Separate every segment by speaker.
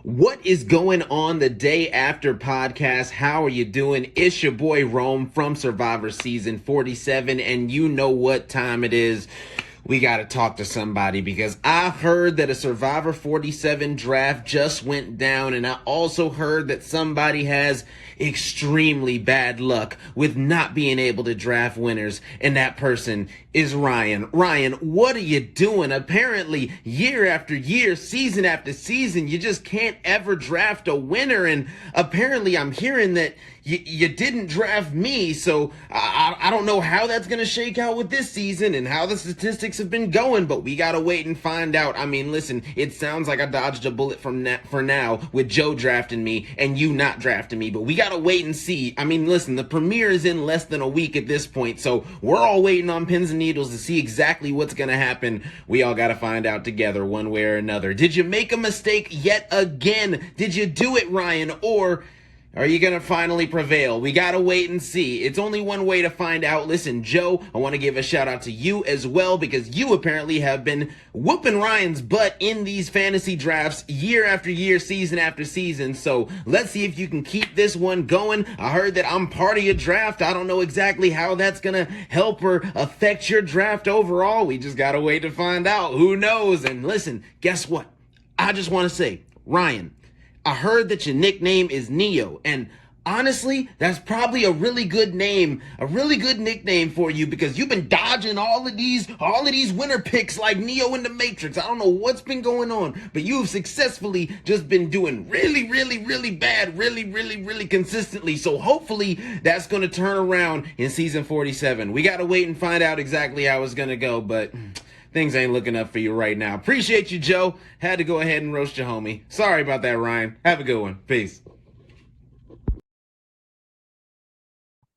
Speaker 1: What is going on the day after podcast? How are you doing? It's your boy Rome from Survivor Season 47, and you know what time it is. We got to talk to somebody because I heard that a Survivor 47 draft just went down, and I also heard that somebody has extremely bad luck with not being able to draft winners, and that person is Ryan. Ryan, what are you doing? Apparently, year after year, season after season, you just can't ever draft a winner, and apparently I'm hearing that you didn't draft me, so I don't know how that's going to shake out with this season and how the statistics have been going, but we got to wait and find out. I mean, listen, it sounds like I dodged a bullet for now with Joe drafting me and you not drafting me, but we got to wait and see. I mean, listen, the premiere is in less than a week at this point, so we're all waiting on pins and needles to see exactly what's going to happen. We all got to find out together one way or another. Did you make a mistake yet again? Did you do it, Ryan? Or are you going to finally prevail? We got to wait and see. It's only one way to find out. Listen, Joe, I want to give a shout out to you as well because you apparently have been whooping Ryan's butt in these fantasy drafts year after year, season after season. So let's see if you can keep this one going. I heard that I'm part of your draft. I don't know exactly how that's going to help or affect your draft overall. We just got to wait to find out. Who knows? And listen, guess what? I just want to say, Ryan, I heard that your nickname is Neo, and honestly, that's probably a really good name, a really good nickname for you because you've been dodging all of these winner picks like Neo in the Matrix. I don't know what's been going on, but you've successfully just been doing really, really, really bad, really, really, really consistently. So hopefully that's going to turn around in season 47. We got to wait and find out exactly how it's going to go, but things ain't looking up for you right now. Appreciate you, Joe. Had to go ahead and roast your homie. Sorry about that, Ryan. Have a good one. Peace.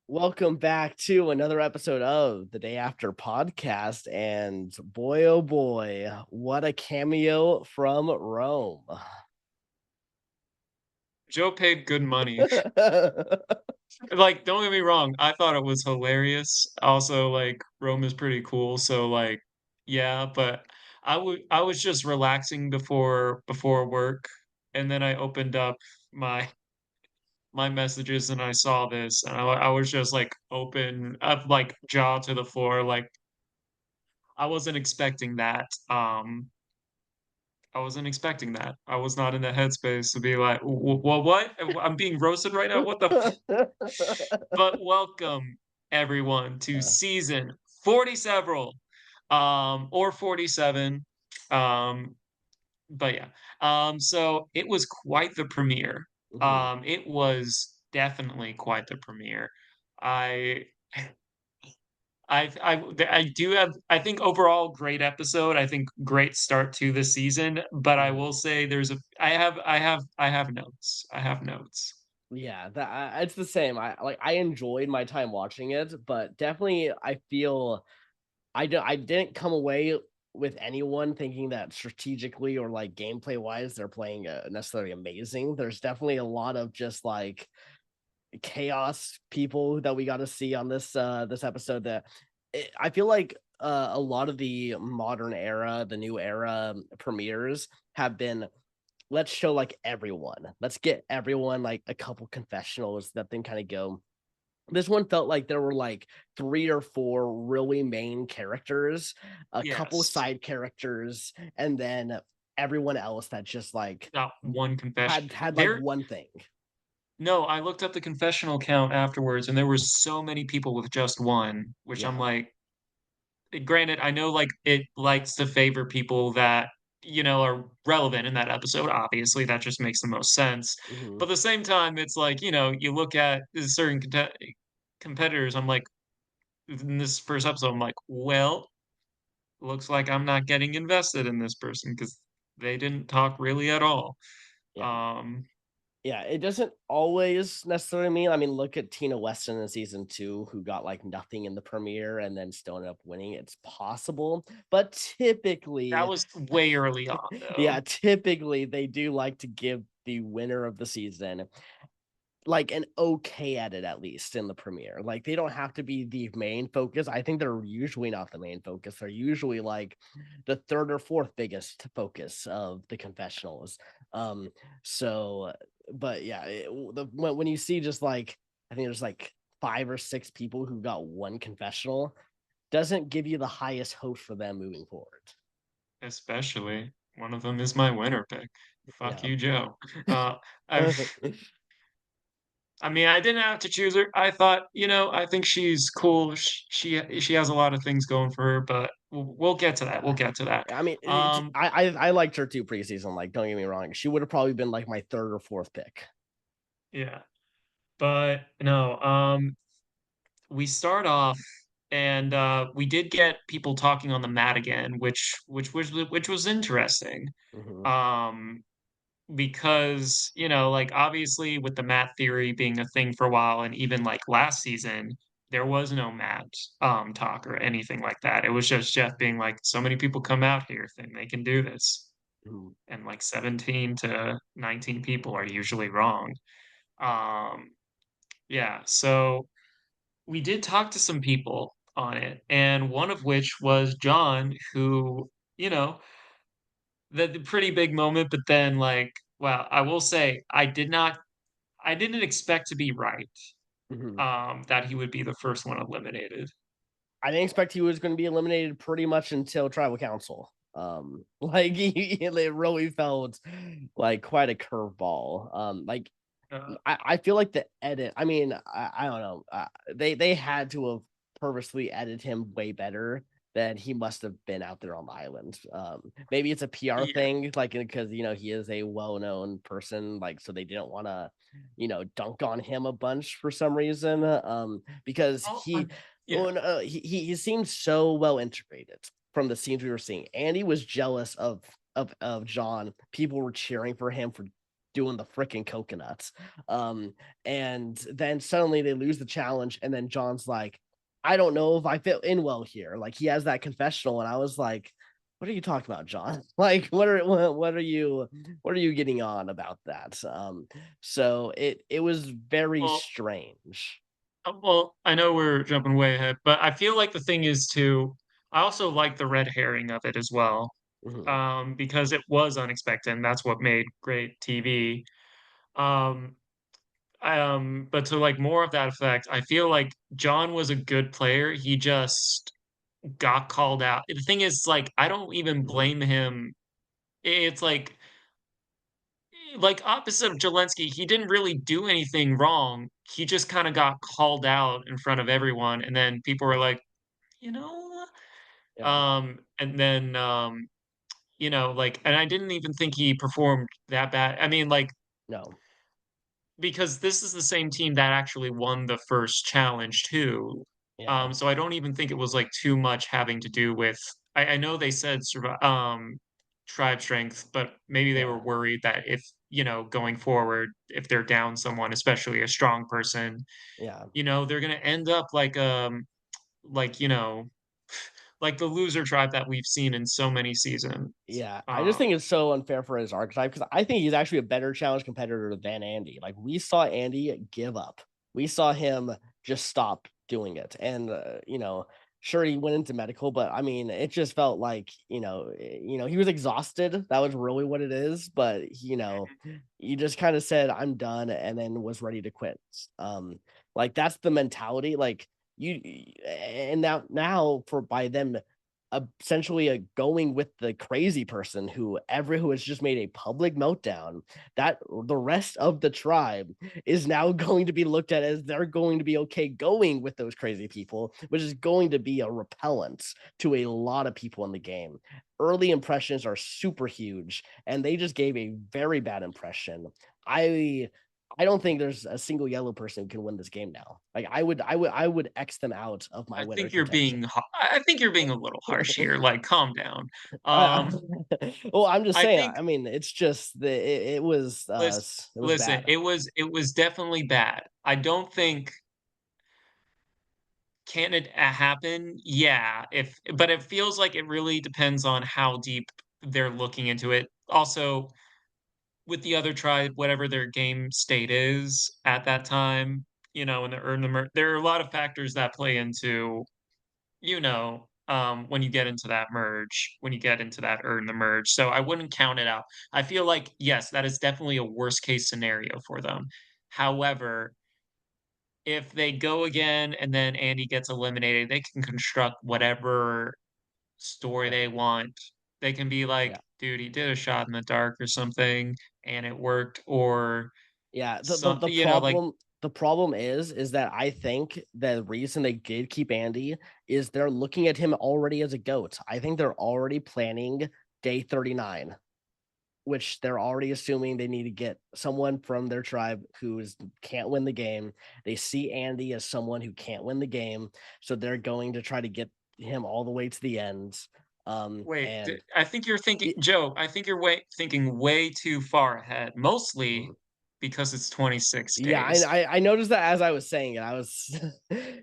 Speaker 2: Welcome back to another episode of the Day After Podcast. And boy, oh boy, what a cameo from Rome.
Speaker 3: Joe paid good money. Like, don't get me wrong, I thought it was hilarious. Also, like, Rome is pretty cool, so like, yeah, but I was just relaxing before work, and then I opened up my my messages and I saw this, and I was just like open up, like jaw to the floor, like I wasn't expecting that. I wasn't expecting that. I was not in the headspace to be like, well, what? I'm being roasted right now. What the? But welcome everyone to season 47, or 47. Um, but yeah. So it was quite the premiere.
Speaker 2: Mhm.
Speaker 3: It was definitely quite the premiere. I I do have, I think, overall great episode. I think great start to the season, but I
Speaker 2: Mhm.
Speaker 3: will say I have notes. I have notes.
Speaker 2: Yeah, it's the same. I enjoyed my time watching it, but definitely I feel I didn't come away with anyone thinking that strategically or like gameplay wise they're playing necessarily amazing. There's definitely a lot of just like chaos people that we got to see on this episode that I feel like a lot of the modern era, the new era premieres have been let's show like everyone. Let's get everyone like a couple confessionals that then kind of go. This one felt like there were like 3 or 4 really main characters, a couple
Speaker 3: Yes.
Speaker 2: side characters, and then everyone else that just like
Speaker 3: Not one confession.
Speaker 2: had like
Speaker 3: There
Speaker 2: one thing.
Speaker 3: No, I looked up the confessional count afterwards, and there were so many people with just one, which I'm
Speaker 2: Yeah.
Speaker 3: like, granted, I know like it likes to favor people that, are relevant in that episode. Obviously, that just makes the most sense.
Speaker 2: Mhm.
Speaker 3: But at the same time, it's like, you look at certain competitors, I'm like, in this first episode, I'm like, well, looks like I'm not getting invested in this person because they didn't talk really at all.
Speaker 2: Yeah.
Speaker 3: Um,
Speaker 2: Yeah, it doesn't always necessarily mean I mean, look at Tina Weston in season 2 who got, like, nothing in the premiere and then still ended up winning. It's possible, but
Speaker 3: that
Speaker 2: typically
Speaker 3: was way early on,
Speaker 2: yeah,
Speaker 3: though.
Speaker 2: typically, they do like to give the winner of the season like an okay at it at least in the premiere. Like they don't have to be the main focus. I think they're usually not the main focus. They're usually like the third or fourth biggest focus of the confessionals. Um, so, but yeah, when you see just like I think there's like 5 or 6 people who got one confessional, doesn't give you the highest hope for them moving forward.
Speaker 3: Especially one of them is my winner pick. Fuck
Speaker 2: Yeah.
Speaker 3: you, Joe. Uh, I I mean, I didn't have to choose her. I thought, I think she's cool. She has a lot of things going for her, but we'll get to that. We'll
Speaker 2: Yeah.
Speaker 3: get to that.
Speaker 2: I mean,
Speaker 3: Um,
Speaker 2: I liked her too preseason. Like, don't get me wrong, she would have probably been like my third or fourth pick.
Speaker 3: yeah, but no. We start off, and we did get people talking on the mat again, which was interesting.
Speaker 2: Hmm.
Speaker 3: Um, because like obviously with the Matt theory being a thing for a while, and even like last season, there was no Matt talk or anything like that. It was just Jeff being like, so many people come out here think they can do this,
Speaker 2: Hmm.
Speaker 3: and like 17 to 19 people are usually wrong. Um, yeah, so we did talk to some people on it, and one of which was John, who, you know, the pretty big moment, but then like, wow, I will say I didn't expect to be right,
Speaker 2: Hmm.
Speaker 3: that he would be the first one eliminated.
Speaker 2: I didn't expect he was going to be eliminated pretty much until tribal council. Like it really felt like quite a curveball. Like
Speaker 3: Uh,
Speaker 2: I feel like the edit. I mean, I don't know. They had to have purposely edited him way better than he must have been out there on the island. Maybe it's a PR
Speaker 3: yeah.
Speaker 2: thing, like because he is a well known person, like so they didn't want to, dunk on him a bunch for some reason. Because
Speaker 3: Oh,
Speaker 2: he,
Speaker 3: yeah.
Speaker 2: well, no, he seemed so well integrated from the scenes we were seeing. Andy was jealous of John. People were cheering for him for doing the freaking coconuts. And then suddenly they lose the challenge, and then John's like, I don't know if I fit in well here. Like he has that confessional, and I was like, what are you talking about, John? Like, what are you getting on about that? So it was very
Speaker 3: Well,
Speaker 2: strange.
Speaker 3: well, I know we're jumping way ahead, but I feel like the thing is too, I also like the red herring of it as well,
Speaker 2: Mhm.
Speaker 3: because it was unexpected, and that's what made great TV. Um, but to like more of that effect, I feel like John was a good player. He just got called out. The thing is, like, I don't even
Speaker 2: Mhm.
Speaker 3: blame him. It's like opposite of Jelensky, he didn't really do anything wrong. He just kind of got called out in front of everyone, and then people were like, you know,
Speaker 2: Yeah.
Speaker 3: and then like, and I didn't even think he performed that bad. I mean, like,
Speaker 2: No.
Speaker 3: because this is the same team that actually won the first challenge too.
Speaker 2: Yeah.
Speaker 3: So I don't even think it was like too much having to do with. I know they said tribe strength, but maybe they were
Speaker 2: Yeah.
Speaker 3: worried that if going forward, if they're down someone, especially a strong person,
Speaker 2: Yeah.
Speaker 3: they're gonna end up like like the loser tribe that we've seen in so many seasons.
Speaker 2: Yeah, I just
Speaker 3: Um,
Speaker 2: think it's so unfair for his archetype because I think he's actually a better challenge competitor than Andy. Like we saw Andy give up. We saw him just stop doing it. And sure he went into medical, but I mean, it just felt like, he was exhausted. That was really what it is, but he just kind of said I'm done and then was ready to quit. Like that's the mentality like you and now for by them essentially going with the crazy person who has just made a public meltdown that the rest of the tribe is now going to be looked at as they're going to be okay going with those crazy people, which is going to be a repellent to a lot of people in the game. Early impressions are super huge and they just gave a very bad impression. I don't think there's a single yellow person who can win this game now. Like I would X them out of my winner contention.
Speaker 3: I think you're being a little harsh here. Like, calm down.
Speaker 2: I
Speaker 3: Um,
Speaker 2: well, I'm just
Speaker 3: I
Speaker 2: saying,
Speaker 3: think
Speaker 2: I mean, it's just
Speaker 3: listen,
Speaker 2: it was
Speaker 3: listen,
Speaker 2: bad.
Speaker 3: it was definitely bad. I don't think can it happen? Yeah, if but it feels like it really depends on how deep they're looking into it. Also, with the other tribe, whatever their game state is at that time, and the there are a lot of factors that play into, you know, when you get into that merge, when you get into that earn the merge. So I wouldn't count it out. I feel like, yes, that is definitely a worst case scenario for them. However, if they go again and then Andy gets eliminated, they can construct whatever story
Speaker 2: Yeah.
Speaker 3: they want. They can be like,
Speaker 2: Yeah.
Speaker 3: dude, he did a shot in the dark or something and it worked, or
Speaker 2: Yeah,
Speaker 3: some, like,
Speaker 2: the problem is that I think the reason they did keep Andy is they're looking at him already as a GOAT. I think they're already planning day 39, which they're already assuming they need to get someone from their tribe who's can't win the game. They see Andy as someone who can't win the game, so they're going to try to get him all the way to the end.
Speaker 3: wait,
Speaker 2: And
Speaker 3: I think you're thinking,
Speaker 2: it,
Speaker 3: Joe, I think you're thinking way too far ahead, mostly
Speaker 2: mhm.
Speaker 3: because it's 26
Speaker 2: Yeah,
Speaker 3: days.
Speaker 2: I noticed that as I was saying it. I was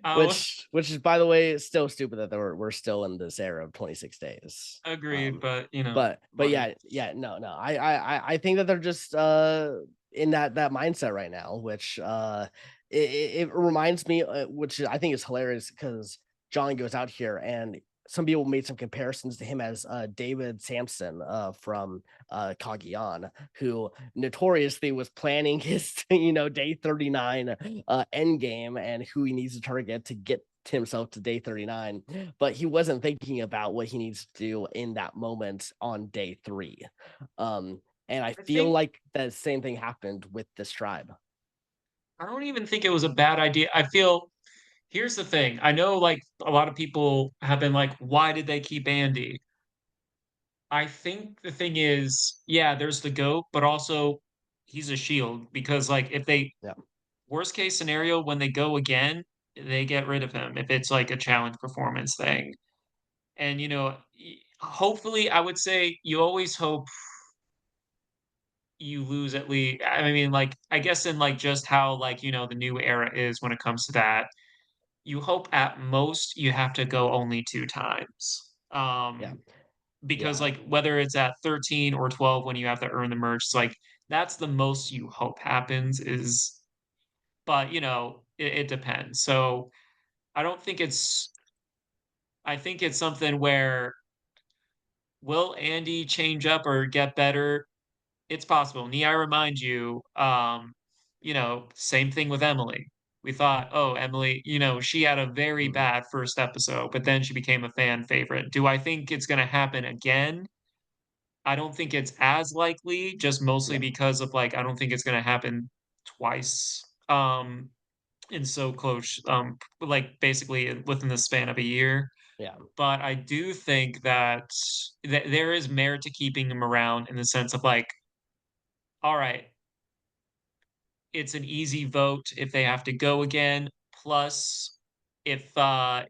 Speaker 3: Oh,
Speaker 2: which is, by the way, still stupid that we're still in this era of 26 days.
Speaker 3: agreed, but
Speaker 2: But
Speaker 3: money.
Speaker 2: yeah, no. I think that they're just in that mindset right now, which it reminds me, which I think is hilarious because John goes out here and some people made some comparisons to him as David Sampson from Cagayan, who notoriously was planning his day 39 end game and who he needs to target to get himself to day 39, but he wasn't thinking about what he needs to do in that moment on day 3. And I
Speaker 3: I
Speaker 2: feel
Speaker 3: think
Speaker 2: like the same thing happened with this tribe.
Speaker 3: I don't even think it was a bad idea. I feel here's the thing. I know like a lot of people have been like, why did they keep Andy? I think the thing is, yeah, there's the GOAT, but also he's a shield because like if they
Speaker 2: Yeah.
Speaker 3: worst case scenario when they go again, they get rid of him if it's like a challenge performance thing. And hopefully I would say you always hope you lose at least. I mean, like I guess in like just how like the new era is when it comes to that, you hope at most you have to go only 2 times.
Speaker 2: Yeah.
Speaker 3: Because
Speaker 2: Yeah.
Speaker 3: like whether it's at 13 or 12 when you have to earn the merch, it's like that's the most you hope happens is, but it depends. So I don't think it's I think it's something where will Andy change up or get better? It's possible. And I remind you, same thing with Emily. We thought, oh, Emily, she had a very
Speaker 2: Mhm.
Speaker 3: bad first episode, but then she became a fan favorite. Do I think it's going to happen again? I don't think it's as likely, just mostly
Speaker 2: Yeah.
Speaker 3: because of like, I don't think it's going to happen twice. In so close, like basically within the span of a year.
Speaker 2: Yeah.
Speaker 3: But I do think that there is merit to keeping him around in the sense of like, all right, it's an easy vote if they have to go again. Plus, if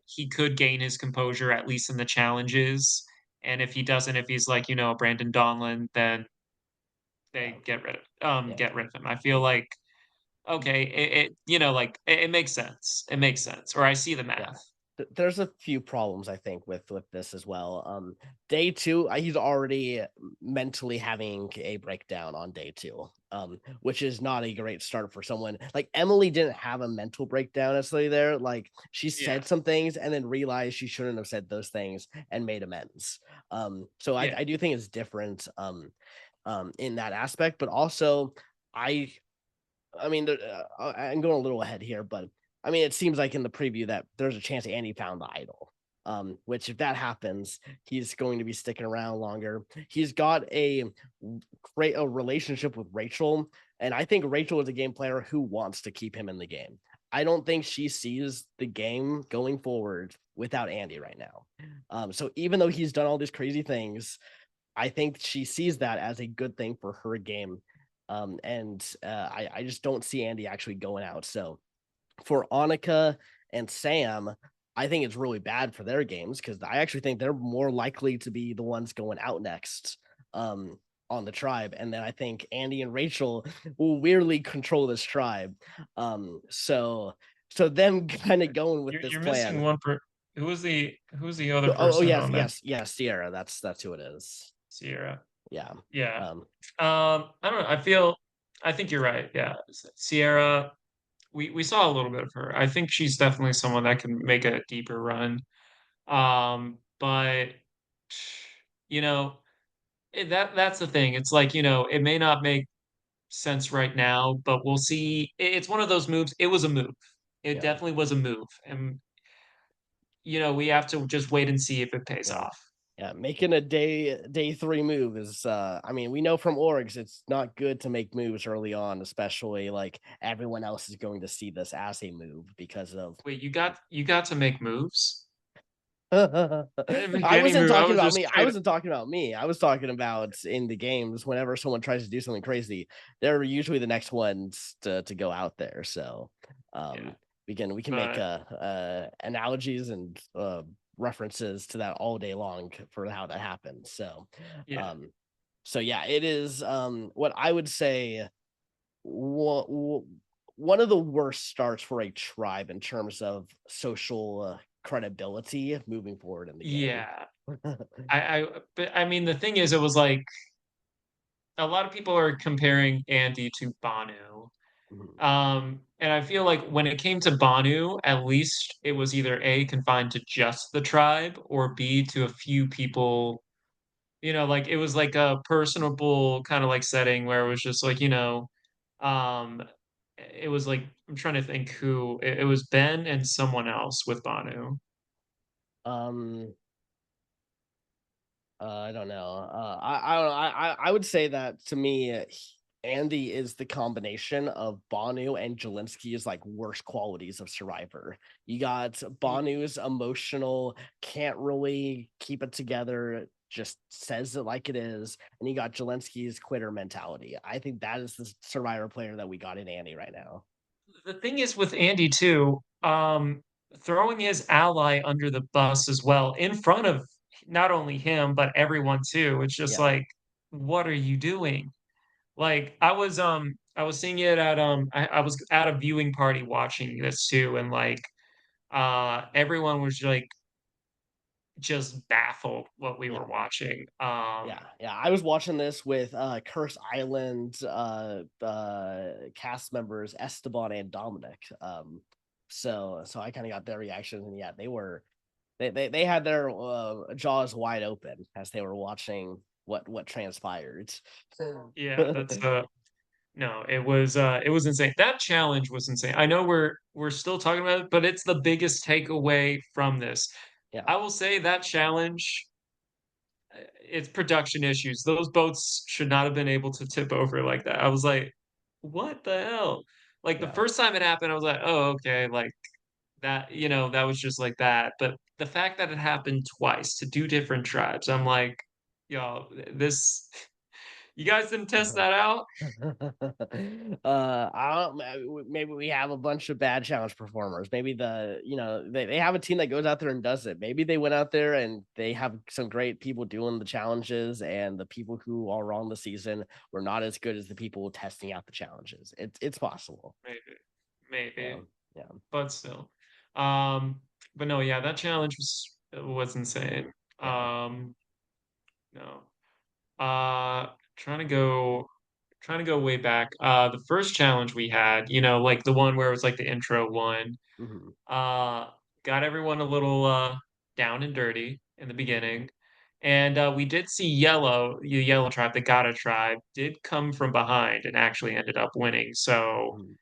Speaker 3: he could gain his composure at least in the challenges, and if he doesn't, if he's like Brandon Donlin, then
Speaker 2: Yeah.
Speaker 3: they
Speaker 2: Yeah.
Speaker 3: get rid of him. I feel like okay, like it makes sense. It makes sense, or I see the
Speaker 2: Yeah.
Speaker 3: math.
Speaker 2: There's a few problems I think with this as well. Day 2, he's already mentally having a breakdown on day 2, which is not a great start for someone like Emily. Didn't have a mental breakdown necessarily there. Like she
Speaker 3: Yeah,
Speaker 2: said some things and then realized she shouldn't have said those things and made amends. So
Speaker 3: yeah.
Speaker 2: I do think it's different in that aspect, but also I I mean, I'm going a little ahead here, but I mean, it seems like in the preview that there's a chance Andy found the idol. Which if that happens, he's going to be sticking around longer. He's got a great a relationship with Rachel, and I think Rachel is a game player who wants to keep him in the game. I don't think she sees the game going forward without Andy right now. So even though he's done all these crazy things, I think she sees that as a good thing for her game. And I just don't see Andy actually going out. So for Annika and Sam, I think it's really bad for their games because I actually think they're more likely to be the ones going out next on the tribe. And then I think Andy and Rachel will weirdly control this tribe. So them kind of going with this
Speaker 3: You're missing
Speaker 2: plan.
Speaker 3: one per. Who's the other
Speaker 2: Oh
Speaker 3: person
Speaker 2: yes,
Speaker 3: on that
Speaker 2: yes, Sierra. That's who it is.
Speaker 3: Sierra?
Speaker 2: Yeah.
Speaker 3: Yeah.
Speaker 2: Um,
Speaker 3: I don't know. I think you're right. Yeah, Sierra. We saw a little bit of her. I think she's definitely someone that can make a deeper run. but you know, that's the thing. It's like, it may not make sense right now, but we'll see. It's one of those moves. It was a move. It
Speaker 2: Yeah.
Speaker 3: definitely was a move. And we have to just wait and see if it pays
Speaker 2: Yeah.
Speaker 3: off.
Speaker 2: Yeah, making a day 3 move is, I mean, we know from orgs it's not good to make moves early on, especially, like, everyone else is going to see this as a move because of
Speaker 3: Wait, you got to make moves? I didn't make
Speaker 2: I
Speaker 3: any
Speaker 2: wasn't
Speaker 3: move. I
Speaker 2: talking
Speaker 3: was
Speaker 2: about
Speaker 3: just
Speaker 2: me, I
Speaker 3: straight.
Speaker 2: wasn't talking about me, I was talking about in the games, whenever someone tries to do something crazy, they're usually the next ones to go out there, so,
Speaker 3: Yeah,
Speaker 2: um, we can make,
Speaker 3: but
Speaker 2: analogies and, references to that all day long for how that happens,
Speaker 3: yeah,
Speaker 2: um yeah, it is, what I would say one of the worst starts for a tribe in terms of social, credibility moving forward in the game.
Speaker 3: yeah. But I mean, the thing is, it was like a lot of people are comparing Andy to Banu.
Speaker 2: Mhm.
Speaker 3: And I feel like when it came to Banu, at least it was either A, confined to just the tribe, or B, to a few people. Like it was like a personable kind of like setting where it was just like, um, it was like I'm trying to think who it was Ben and someone else with Banu.
Speaker 2: Um, I don't know. I don't know. I would say that to me, Andy is the combination of Banu and Jelinski's like worst qualities of Survivor. You got
Speaker 3: Y-
Speaker 2: Banu's emotional, can't really keep it together, just says it like it is, and you got Jelinski's quitter mentality. I think that is the Survivor player that we got in Andy right now.
Speaker 3: The thing is with Andy too, throwing his ally under the bus as well in front of not only him but everyone too. It's just
Speaker 2: Yeah.
Speaker 3: like, what are you doing? Like I was seeing it at I was at a viewing party watching this too, and like everyone was like just baffled what we
Speaker 2: Yeah.
Speaker 3: were watching.
Speaker 2: Yeah, yeah. I was watching this with Curse Island cast members Esteban and Dominic. So I kind of got their reactions, and yeah, they had their jaws wide open as they were watching what transpired.
Speaker 3: Yeah, that's no, it was insane. That challenge was insane. I know we're still talking about it, but it's the biggest takeaway from this.
Speaker 2: Yeah.
Speaker 3: I will say that challenge, it's production issues. Those boats should not have been able to tip over like that. I was like, what the hell? Like the
Speaker 2: Yeah.
Speaker 3: first time it happened, I was like, oh, okay, like that, that was just like that. But the fact that it happened twice to two different tribes, I'm like, y'all, this, you guys didn't test that out?
Speaker 2: I don't. Maybe we have a bunch of bad challenge performers. Maybe they have a team that goes out there and does it. Maybe they went out there and they have some great people doing the challenges, and the people who are on the season were not as good as the people testing out the challenges. It's possible.
Speaker 3: Maybe,
Speaker 2: Yeah,
Speaker 3: maybe,
Speaker 2: yeah,
Speaker 3: but still. Um, but no, yeah, that challenge was insane.
Speaker 2: yeah.
Speaker 3: No. Uh, trying to go trying to go way back. The first challenge we had, like the one where it was like the intro one,
Speaker 2: Hmm.
Speaker 3: uh, got everyone a little down and dirty in the
Speaker 2: Hmm.
Speaker 3: beginning. And we did see Yellow, the Yellow tribe, the Gata tribe, did come from behind and actually ended up winning. So
Speaker 2: Hmm.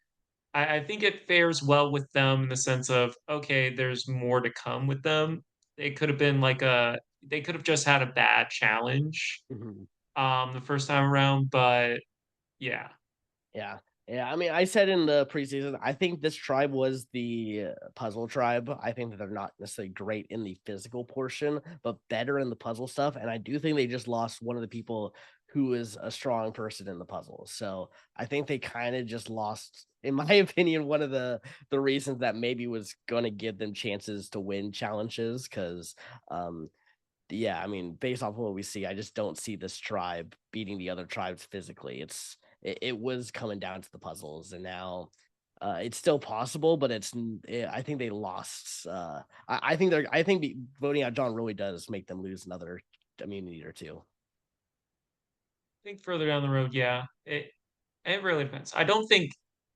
Speaker 3: I think it fares well with them in the sense of, okay, there's more to come with them. It could have been like they could have just had a bad challenge
Speaker 2: Hmm.
Speaker 3: the first time around, but yeah.
Speaker 2: Yeah. Yeah, I mean, I said in the preseason, I think this tribe was the puzzle tribe. I think that they're not necessarily great in the physical portion, but better in the puzzle stuff. And I do think they just lost one of the people who is a strong person in the puzzles. So I think they kind of just lost, in my opinion, one of the reasons that maybe was going to give them chances to win challenges. Because um, yeah, I mean, based off of what we see, I just don't see this tribe beating the other tribes physically. It was coming down to the puzzles, and now it's still possible, but I think they lost. I think voting out John really does make them lose another immunity or two.
Speaker 3: I think further down the road, yeah. It really depends. I don't think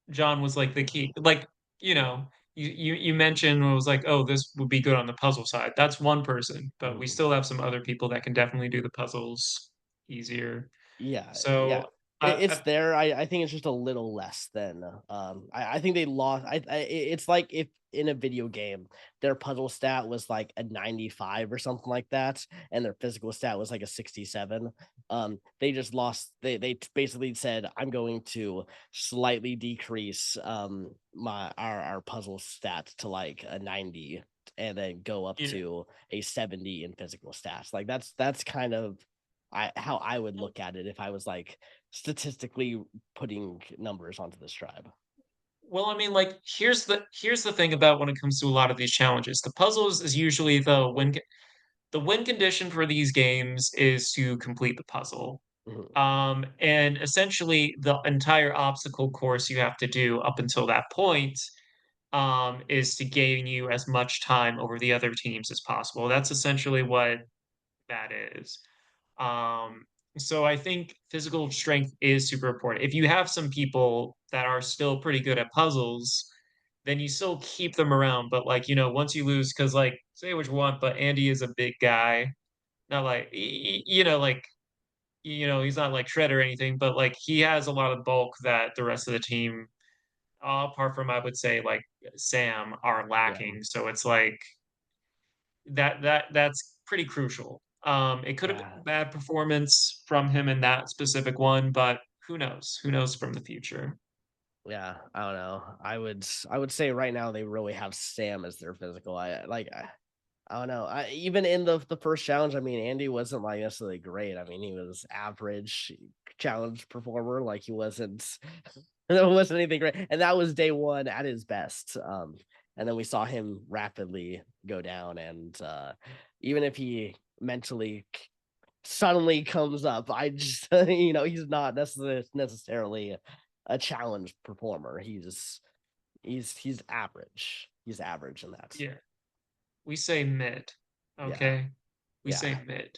Speaker 3: John was like the key. Like, you know, you mentioned it was like, oh, this would be good on the puzzle side. That's one person, but we
Speaker 2: Mhm.
Speaker 3: still have some other people that can definitely do the puzzles easier.
Speaker 2: Yeah, yeah.
Speaker 3: So
Speaker 2: It's there. I think it's just a little less than I think they lost it's like if in a video game their puzzle stat was like a 95 or something like that, and their physical stat was like a 67. They just lost basically said, I'm going to slightly decrease our puzzle stat to like a 90 and then go up
Speaker 3: yeah.
Speaker 2: to a 70 in physical stats. Like that's kind of how I would look at it if I was like statistically putting numbers onto this tribe.
Speaker 3: Well, I mean, like here's the thing about when it comes to a lot of these challenges. The puzzles is usually the win condition for these games is to complete the puzzle.
Speaker 2: Mhm.
Speaker 3: And essentially the entire obstacle course you have to do up until that point is to gain you as much time over the other teams as possible. That's essentially what that is. Um, so I think physical strength is super important. If you have some people that are still pretty good at puzzles, then you still keep them around. But like, once you lose, because like, say what you want, but Andy is a big guy. Not like, like, he's not like Shred or anything, but like he has a lot of bulk that the rest of the team, apart from I would say like Sam, are
Speaker 2: Yeah.
Speaker 3: lacking. So it's like that's pretty crucial. It could have been
Speaker 2: Yeah.
Speaker 3: a bad performance from him in that specific one, but who knows? Who knows from the future?
Speaker 2: Yeah. I don't know. I would say right now they really have Sam as their physical. I don't know. Even in the first challenge, I mean, Andy wasn't like necessarily great. I mean, he was average challenge performer. Like he wasn't there wasn't anything great. And that was day one at his best. And then we saw him rapidly go down. And even if he mentally suddenly comes up, I just he's not necessarily a challenge performer. He's average. He's average in that.
Speaker 3: Yeah, we say mid.
Speaker 2: Yeah.
Speaker 3: Okay, we
Speaker 2: Yeah.
Speaker 3: say mid.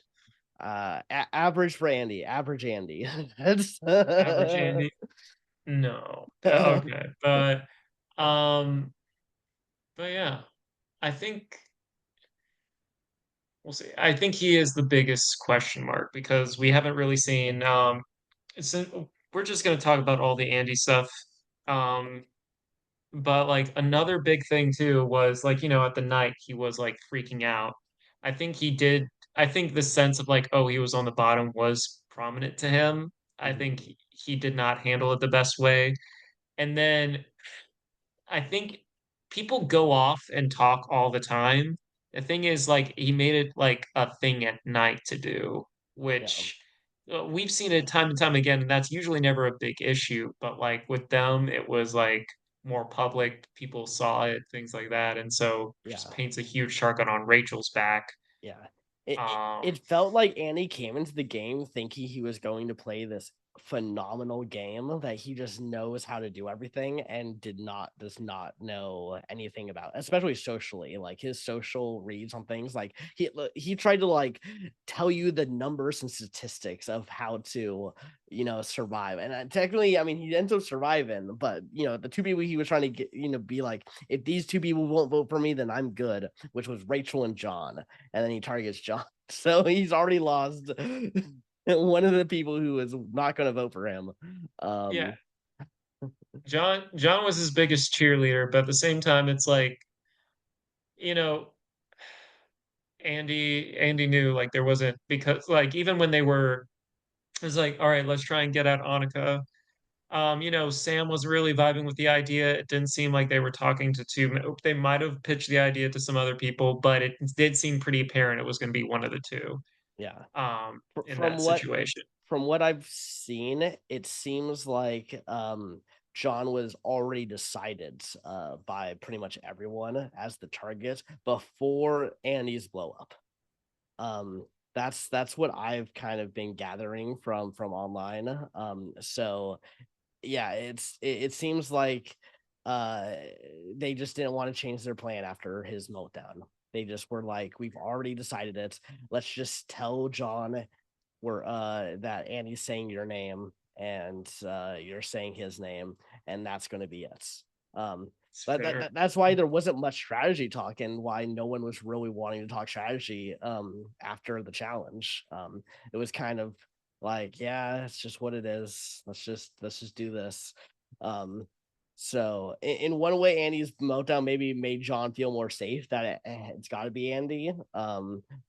Speaker 2: Average for Andy, average Andy. That's
Speaker 3: Average Andy. No. Okay, um, but yeah, I think we'll see. I think he is the biggest question mark because we haven't really seen. We're just gonna talk about all the Andy stuff. Um, But like another big thing too was like, at the night he was like freaking out. I think he did I think the sense of like, oh, he was on the bottom was prominent to him. I think
Speaker 2: Mhm.
Speaker 3: he did not handle it the best way. And then I think people go off and talk all the time. The thing is, like, he made it like a thing at night to do,
Speaker 2: Yeah.
Speaker 3: which we've seen it time and time again, and that's usually never a big issue. But like with them, it was like more public, people saw it, things like that, and so just
Speaker 2: Yeah.
Speaker 3: paints a huge target on Rachel's back.
Speaker 2: Yeah. It
Speaker 3: Um,
Speaker 2: felt like Andy came into the game thinking he was going to play this phenomenal game that he just knows how to do everything and does not know anything about, especially socially. Like his social reads on things, like he tried to like tell you the numbers and statistics of how to survive. And technically, I mean, he ends up surviving, but the two people he was trying to get, be like, if these two people won't vote for me, then I'm good, which was Rachel and John, and then he targets John. So he's already lost one of the people who is not going to vote for him.
Speaker 3: yeah,
Speaker 2: Um,
Speaker 3: John was his biggest cheerleader, but at the same time, it's like, you know, Andy knew like there wasn't because like even when they were it was like, all right, let's try and get out Annika. Sam was really vibing with the idea. It didn't seem like they were talking to two. They might have pitched the idea to some other people, but it did seem pretty apparent it was going to be one of the two.
Speaker 2: yeah.
Speaker 3: In
Speaker 2: From
Speaker 3: that
Speaker 2: what
Speaker 3: situation.
Speaker 2: I've seen, it seems like John was already decided by pretty much everyone as the target before Annie's blow up. Um, that's what I've kind of been gathering from online. So yeah, it seems like uh they just didn't want to change their plan after his meltdown. They just were like, we've already decided it. Let's just tell John we're that Andy's saying your name and you're saying his name, and that's gonna be it.
Speaker 3: It's
Speaker 2: But
Speaker 3: fair.
Speaker 2: that's why there wasn't much strategy talk and why no one was really wanting to talk strategy after the challenge. It was kind of like, yeah, it's just what it is. Let's just do this. Um, so in one way, Andy's meltdown maybe made John feel more safe that it's got to be Andy.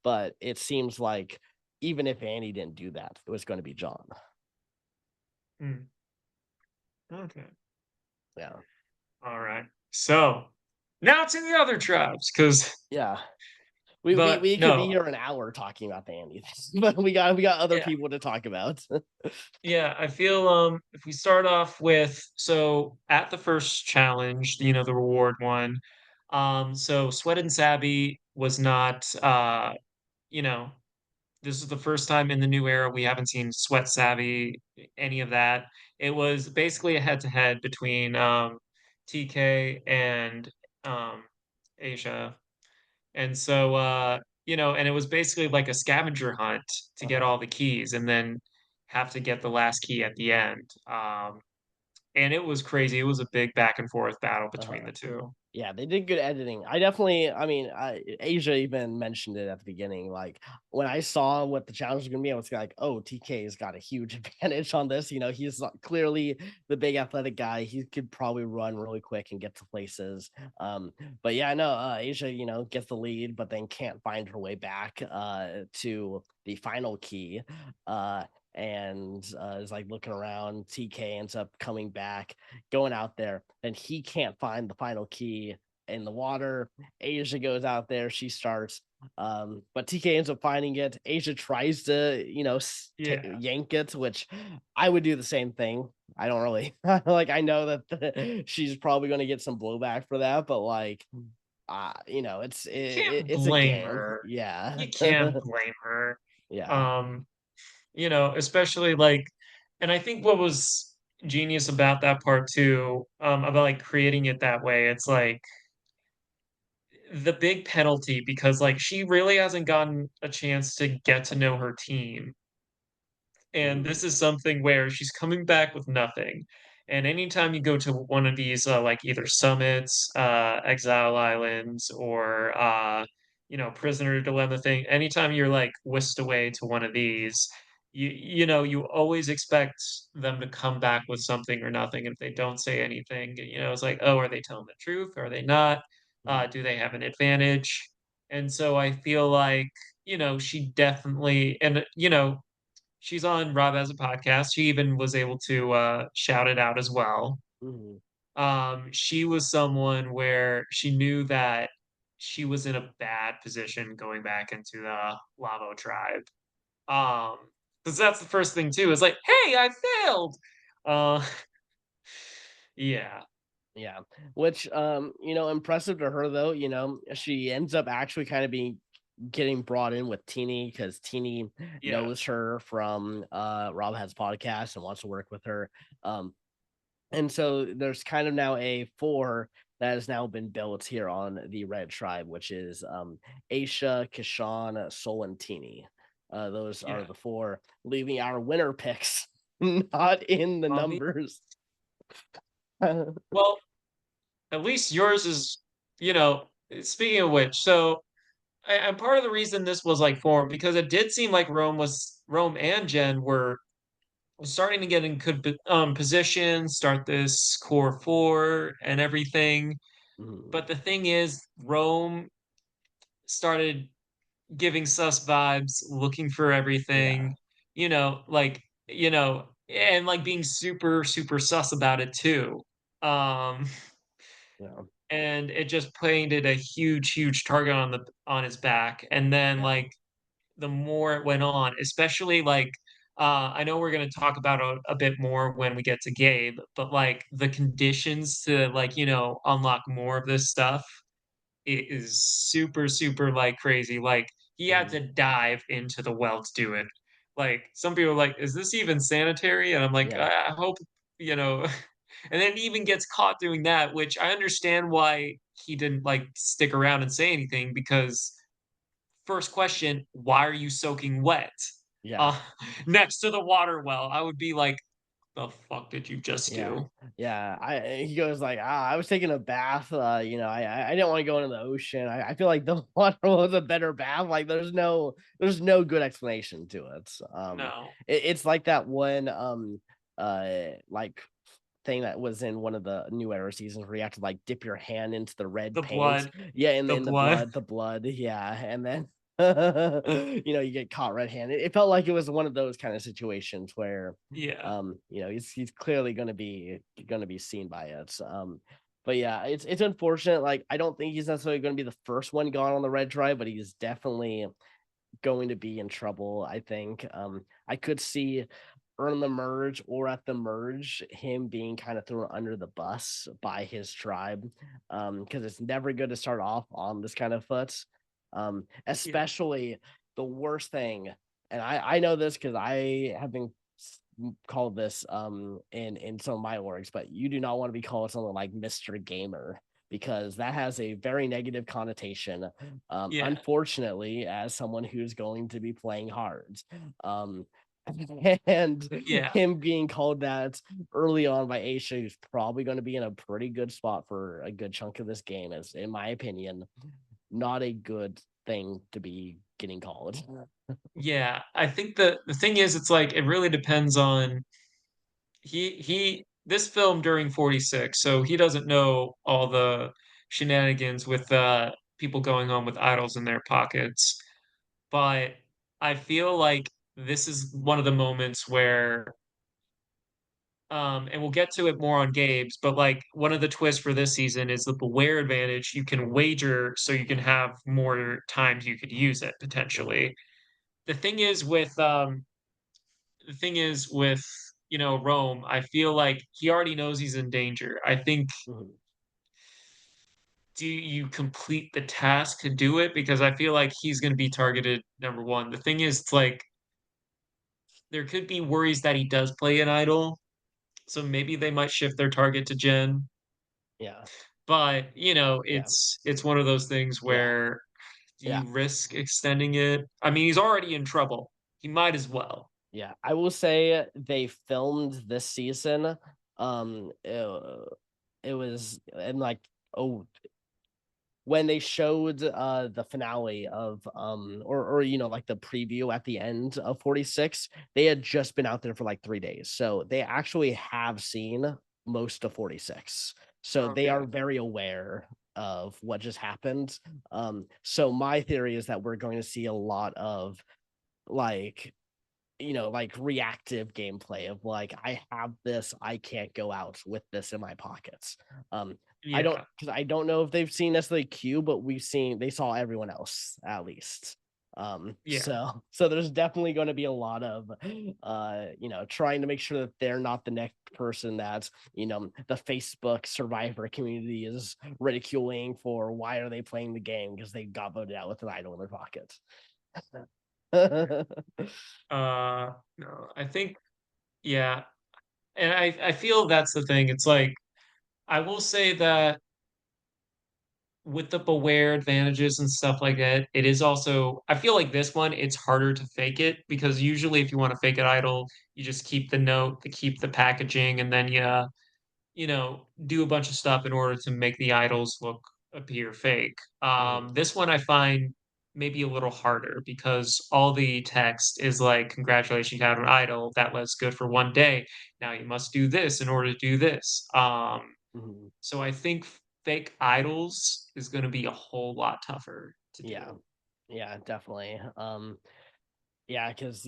Speaker 2: But it seems like even if Andy didn't do that, it was going to be John.
Speaker 3: Hmm. Okay.
Speaker 2: Yeah,
Speaker 3: All right. So now to the other tribes, because
Speaker 2: yeah. We we
Speaker 3: but
Speaker 2: we could be
Speaker 3: no,
Speaker 2: here an hour talking about the Andy thing, but we got other
Speaker 3: yeah,
Speaker 2: people to talk about.
Speaker 3: yeah. I feel if we start off with so at the first challenge, the reward one, so Sweat and Sabby was not you know, this is the first time in the new era we haven't seen Sweat Savvy, any of that. It was basically a head-to-head between TK and um, Asia. And so and it was basically like a scavenger hunt to get
Speaker 2: Uh-huh.
Speaker 3: all the keys and then have to get the last key at the end. And it was crazy. It was a big back and forth battle between
Speaker 2: Uh-huh.
Speaker 3: the two.
Speaker 2: Yeah, they did good editing. I definitely, I mean, Asia even mentioned it at the beginning. Like when I saw what the challenge was gonna be, I was like, "Oh, TK's got a huge advantage on this." He's clearly the big athletic guy. He could probably run really quick and get to places. But yeah, no, Asia, gets the lead, but then can't find her way back to the final key. Uh, and is like looking around. TK ends up coming back, going out there, and he can't find the final key in the water. Asia goes out there, she starts, but TK ends up finding it. Asia tries to,
Speaker 3: Yeah.
Speaker 2: yank it, which I would do the same thing. I don't really like. I know that she's probably going to get some blowback for that, but like,
Speaker 3: You can't
Speaker 2: it's a
Speaker 3: blame
Speaker 2: game.
Speaker 3: her.
Speaker 2: Yeah,
Speaker 3: You can't blame her.
Speaker 2: yeah.
Speaker 3: Um, especially like, and I think what was genius about that part too, about like creating it that way, it's like the big penalty because like she really hasn't gotten a chance to get to know her team. And
Speaker 2: Mhm,
Speaker 3: this is something where she's coming back with nothing. And anytime you go to one of these, like either summits, exile islands, or prisoner dilemma thing, anytime you're like whisked away to one of these, you always expect them to come back with something or nothing. If they don't say anything, it's like, oh, are they telling the truth? Are they not?
Speaker 2: mhm,
Speaker 3: Do they have an advantage? And so I feel like, she definitely, and she's on Rob Has a Podcast. She even was able to shout it out as well.
Speaker 2: mhm.
Speaker 3: She was someone where she knew that she was in a bad position going back into the Lavo tribe. Um, because that's the first thing too, is like, hey, I failed. Uh yeah.
Speaker 2: Yeah, which impressive to her though. She ends up actually kind of being getting brought in with Teeny because Teeny
Speaker 3: Yeah.
Speaker 2: knows her from Rob Has podcast and wants to work with her. And so there's kind of now a four that has now been built here on the Red Tribe, which is Aisha, Kashan, Sol, and Teeny. Those are
Speaker 3: Yeah.
Speaker 2: the four, leaving our winner picks not in the
Speaker 3: Bobby.
Speaker 2: numbers.
Speaker 3: Well, at least yours is, speaking of which, so and part of the reason this was like formed because it did seem like Rome and Jen were starting to get in good position, start this core four and everything.
Speaker 2: Mhm.
Speaker 3: But the thing is, Rome started giving sus vibes, looking for
Speaker 2: Yeah.
Speaker 3: everything, and like being super, super sus about it too. Um,
Speaker 2: Yeah.
Speaker 3: and it just painted a huge, huge target on his back. And then
Speaker 2: Yeah.
Speaker 3: like the more it went on, especially like I know we're going to talk about a bit more when we get to Gabe, but like the conditions to like, unlock more of this stuff it is super, super like crazy. Like he had
Speaker 2: Mhm.
Speaker 3: to dive into the well to do it. Like some people are like, is this even sanitary? And I'm like,
Speaker 2: Yeah.
Speaker 3: I hope, you know, and then he even gets caught doing that, which I understand why he didn't like stick around and say anything because first question, why are you soaking wet?
Speaker 2: Yeah.
Speaker 3: Uh, next to the water well, I would be like, the fuck did you just
Speaker 2: Yeah.
Speaker 3: do?
Speaker 2: Yeah. He goes like, I was taking a bath. I didn't want to go into the ocean. I feel like the water was a better bath. Like there's no good explanation to it.
Speaker 3: No.
Speaker 2: It's like that one like thing that was in one of the New Era seasons where you have to like dip your hand into the red
Speaker 3: The
Speaker 2: paint.
Speaker 3: blood.
Speaker 2: Yeah,
Speaker 3: The
Speaker 2: in the
Speaker 3: blood.
Speaker 2: blood, yeah, and then you get caught red-handed. It felt like it was one of those kind of situations where
Speaker 3: Yeah.
Speaker 2: he's clearly gonna be seen by it. But yeah, it's unfortunate. Like I don't think he's necessarily gonna be the first one gone on the red drive, but he's definitely going to be in trouble, I think. I could see earn the merge or at the merge him being kind of thrown under the bus by his tribe, because it's never good to start off on this kind of foot,
Speaker 3: Yeah.
Speaker 2: especially the worst thing, and I know this because I have been called this in some of my orgs, but you do not want to be called something like Mr. Gamer because that has a very negative connotation.
Speaker 3: Yeah.
Speaker 2: Unfortunately, as someone who's going to be playing hard. Um, and
Speaker 3: Yeah.
Speaker 2: him being called that early on by Aisha, who's probably going to be in a pretty good spot for a good chunk of this game, is, in my opinion, not a good thing to be getting called.
Speaker 3: Yeah. I think the thing is it's like it really depends on he this film during 46, so he doesn't know all the shenanigans with people going on with idols in their pockets. But I feel like this is one of the moments where and we'll get to it more on Gabe's, but like one of the twists for this season is the Beware advantage. You can wager so you can have more times you could use it
Speaker 2: Mhm,
Speaker 3: potentially. The thing is with Rome, I feel like he already knows he's in danger. I think
Speaker 2: mhm.
Speaker 3: do you complete the task to do it? Because I feel like he's going to be targeted number one. The thing is, it's like there could be worries that he does play an idol, so maybe they might shift their target to Jen.
Speaker 2: Yeah,
Speaker 3: But
Speaker 2: yeah,
Speaker 3: it's one of those things
Speaker 2: yeah,
Speaker 3: where do
Speaker 2: yeah.
Speaker 3: you risk extending it? I mean, he's already in trouble. He might as well.
Speaker 2: Yeah, I will say they filmed this season. It was and like oh when they showed the finale of or like the preview at the end of 46, they had just been out there for like 3 days. So they actually have seen most of 46. So they
Speaker 3: Okay.
Speaker 2: are very aware of what just happened. So my theory is that we're going to see a lot of like like reactive gameplay of like, I have this, I can't go out with this in my pockets. Um, I don't
Speaker 3: Yeah.
Speaker 2: because I don't know if they've seen necessarily Q, but they saw everyone else at least.
Speaker 3: Yeah.
Speaker 2: So there's definitely going to be a lot of trying to make sure that they're not the next person that the Facebook survivor community is ridiculing for why are they playing the game because they got voted out with an idol in their pocket.
Speaker 3: No, I think yeah. And I feel that's the thing. It's like I will say that with the beware advantages and stuff like that, it is also I feel like this one it's harder to fake it because usually if you want to fake an idol, you just keep the note, to keep the packaging, and then do a bunch of stuff in order to make the idols appear fake.
Speaker 2: Mhm.
Speaker 3: This one I find maybe a little harder because all the text is like, "Congratulations, you have an idol that was good for 1 day. Now you must do this in order to do this."
Speaker 2: Mhm.
Speaker 3: So I think fake idols is going to be a whole lot tougher to
Speaker 2: Yeah.
Speaker 3: do.
Speaker 2: Yeah, definitely. Yeah, because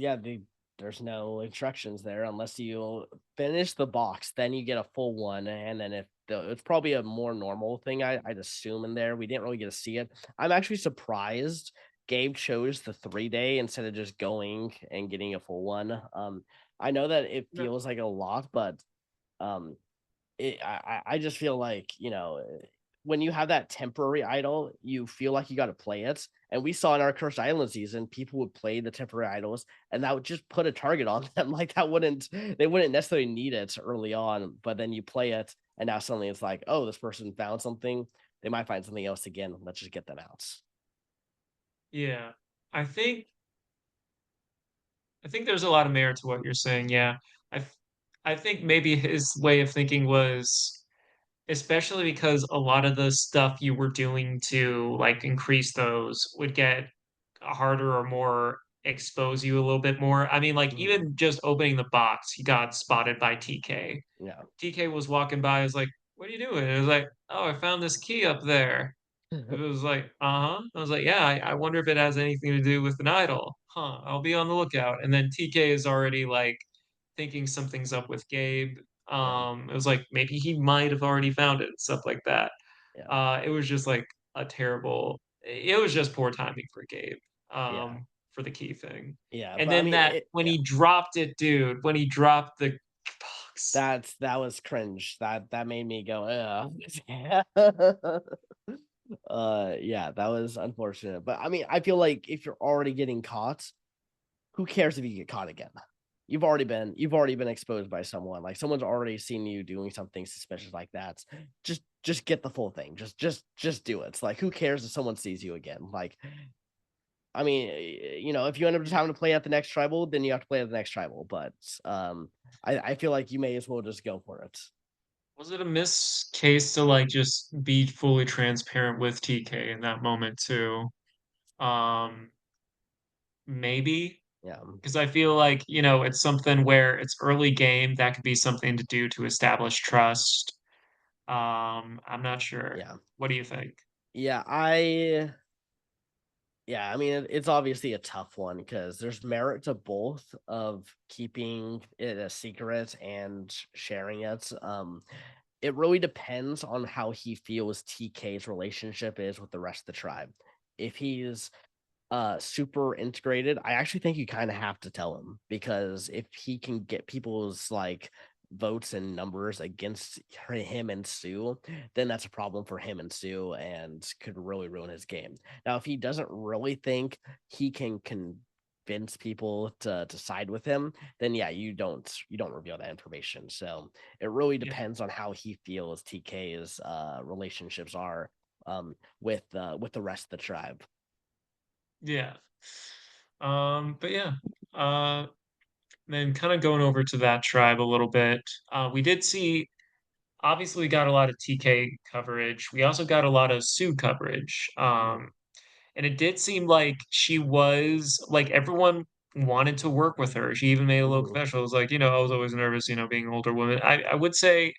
Speaker 2: there's no instructions there unless you finish the box, then you get a full one, and then it's probably a more normal thing. I'd assume in there we didn't really get to see it. I'm actually surprised Gabe chose the 3 day instead of just going and getting a full one. I know that it
Speaker 3: No,
Speaker 2: feels like a lot, but um, I just feel like when you have that temporary idol, you feel like you got to play it. And we saw in our Cursed Island season, people would play the temporary idols, and that would just put a target on them. Like they wouldn't necessarily need it early on, but then you play it, and now suddenly it's like, oh, this person found something. They might find something else again. Let's just get them out.
Speaker 3: yeah. I think I think there's a lot of merit to what you're saying. Yeah. I I think maybe his way of thinking was especially because a lot of the stuff you were doing to, like, increase those would get harder or more expose you a little bit more. I mean, like,
Speaker 2: Mhm.
Speaker 3: even just opening the box, he got spotted by TK.
Speaker 2: Yeah.
Speaker 3: TK was walking by, I was like, "What are you doing?" It was like, "Oh, I found this key up there." It was like, "Uh-huh." I was like, "Yeah, I wonder if it has anything to do with an idol. Huh, I'll be on the lookout." And then TK is already, like, thinking something's up with Gabe.
Speaker 2: Yeah.
Speaker 3: It was like, maybe he might have already found it, stuff like that.
Speaker 2: Yeah.
Speaker 3: It was just, like, a terrible it was just poor timing for Gabe,
Speaker 2: Yeah.
Speaker 3: for the key thing.
Speaker 2: Yeah.
Speaker 3: And
Speaker 2: But I
Speaker 3: then
Speaker 2: mean,
Speaker 3: that when
Speaker 2: yeah.
Speaker 3: he dropped it, dude, when he dropped the box.
Speaker 2: That was cringe. That made me go, ugh. Yeah, that was unfortunate. But I mean, I feel like if you're already getting caught, who cares if you get caught again? You've already been exposed by someone. Like someone's already seen you doing something suspicious like that. Just get the full thing. Just do it. It's like who cares if someone sees you again? Like I mean, if you end up just having to play at the next tribal, then you have to play at the next tribal. But I feel like you may as well just go for it.
Speaker 3: Was it a miss case to, like, just be fully transparent with TK in that moment too? Um, maybe,
Speaker 2: Yeah,
Speaker 3: because I feel like, it's something where it's early game, that could be something to do to establish trust. I'm not sure.
Speaker 2: yeah,
Speaker 3: What do you think?
Speaker 2: yeah. Yeah, I mean, it's obviously a tough one because there's merit to both of keeping it a secret and sharing it. It really depends on how he feels TK's relationship is with the rest of the tribe. If he's super integrated, I actually think you kind of have to tell him because if he can get people's like votes and numbers against him and Sue, then that's a problem for him and Sue and could really ruin his game. Now, if he doesn't really think he can convince people to side with him, then yeah, you don't reveal that information. So it really
Speaker 3: Yeah.
Speaker 2: depends on how he feels TK's relationships are with the rest of the tribe.
Speaker 3: Yeah. But yeah. Uh, then kind of going over to that tribe a little bit. We did see obviously we got a lot of TK coverage. We also got a lot of Sue coverage.
Speaker 2: Mhm.
Speaker 3: And it did seem like she was like everyone wanted to work with her. She even made a little
Speaker 2: Mhm.
Speaker 3: confession. It was like, I was always nervous, being an older woman. I would say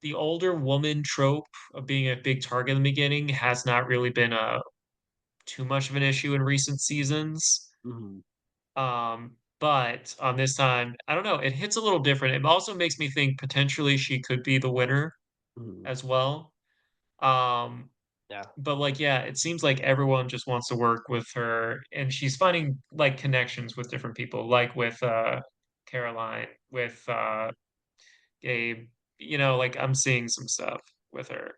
Speaker 3: the older woman trope of being a big target in the beginning has not really been a too much of an issue in recent seasons.
Speaker 2: Mhm.
Speaker 3: But on this time, I don't know, it hits a little different. It also makes me think potentially she could be the winner
Speaker 2: Mhm.
Speaker 3: as well. Um,
Speaker 2: Yeah.
Speaker 3: but like, yeah, it seems like everyone just wants to work with her, and she's finding like connections with different people, like with Caroline, with Gabe. Like I'm seeing some stuff with her.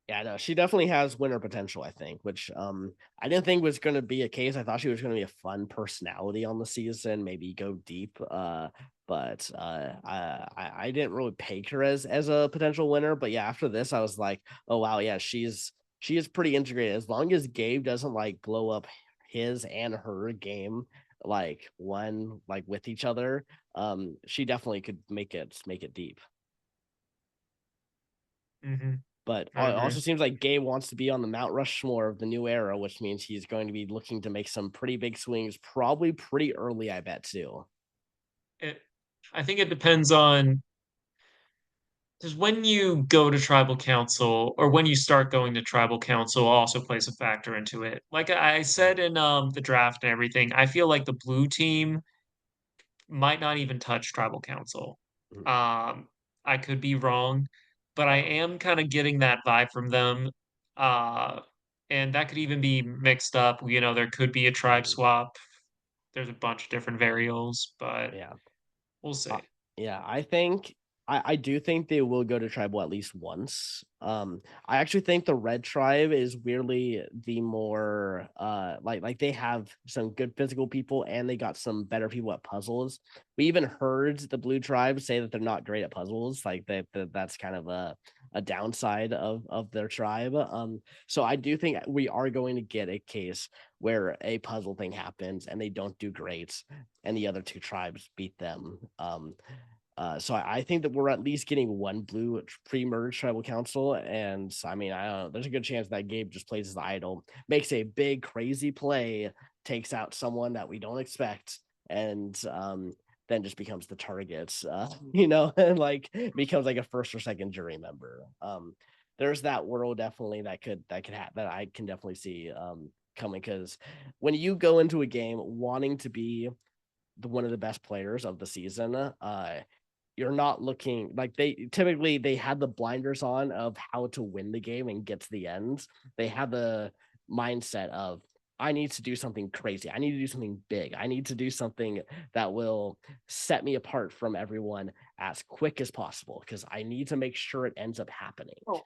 Speaker 2: Yeah, no, she definitely has winner potential, I think, which I didn't think was gonna be a case. I thought she was gonna be a fun personality on the season, maybe go deep. But I didn't really peg her as a potential winner. But yeah, after this, I was like, oh wow, yeah, she is pretty integrated. As long as Gabe doesn't like blow up his and her game like with each other, she definitely could make it deep. But
Speaker 3: I
Speaker 2: it also
Speaker 3: agree.
Speaker 2: seems like Gabe wants to be on the Mount Rushmore of the new era, which means he's going to be looking to make some pretty big swings, probably pretty early, I bet too.
Speaker 3: It, I think it depends on because when you go to tribal council or when you start going to tribal council also plays a factor into it. Like I said in the draft and everything, I feel like the blue team might not even touch tribal council.
Speaker 2: Mhm.
Speaker 3: Um, I could be wrong, but I
Speaker 2: Yeah.
Speaker 3: am kind of getting that vibe from them. Uh, and that could even be mixed up. There could be a tribe
Speaker 2: Mhm.
Speaker 3: swap. There's a bunch of different variables, but
Speaker 2: Yeah.
Speaker 3: we'll
Speaker 2: Uh,
Speaker 3: see.
Speaker 2: yeah, I do think they will go to tribal at least once. I actually think the red tribe is weirdly the more like they have some good physical people and they got some better people at puzzles. We even heard the blue tribe say that they're not great at puzzles, like that's kind of a downside of their tribe. So I do think we are going to get a case where a puzzle thing happens and they don't do great and the other two tribes beat them. So I think that we're at least getting one blue pre-merge tribal council, and I mean I don't know. There's a good chance that Gabe just plays as the idol, makes a big crazy play, takes out someone that we don't expect, and then just becomes the target. And like becomes like a first or second jury member. There's that world definitely that I can definitely see coming, because when you go into a game wanting to be one of the best players of the season, you're not looking like they had the blinders on of how to win the game and get to the end. They have the mindset of, I need to do something crazy. I need to do something big. I need to do something that will set me apart from everyone as quick as possible, because I need to make sure it ends up happening.
Speaker 3: Oh,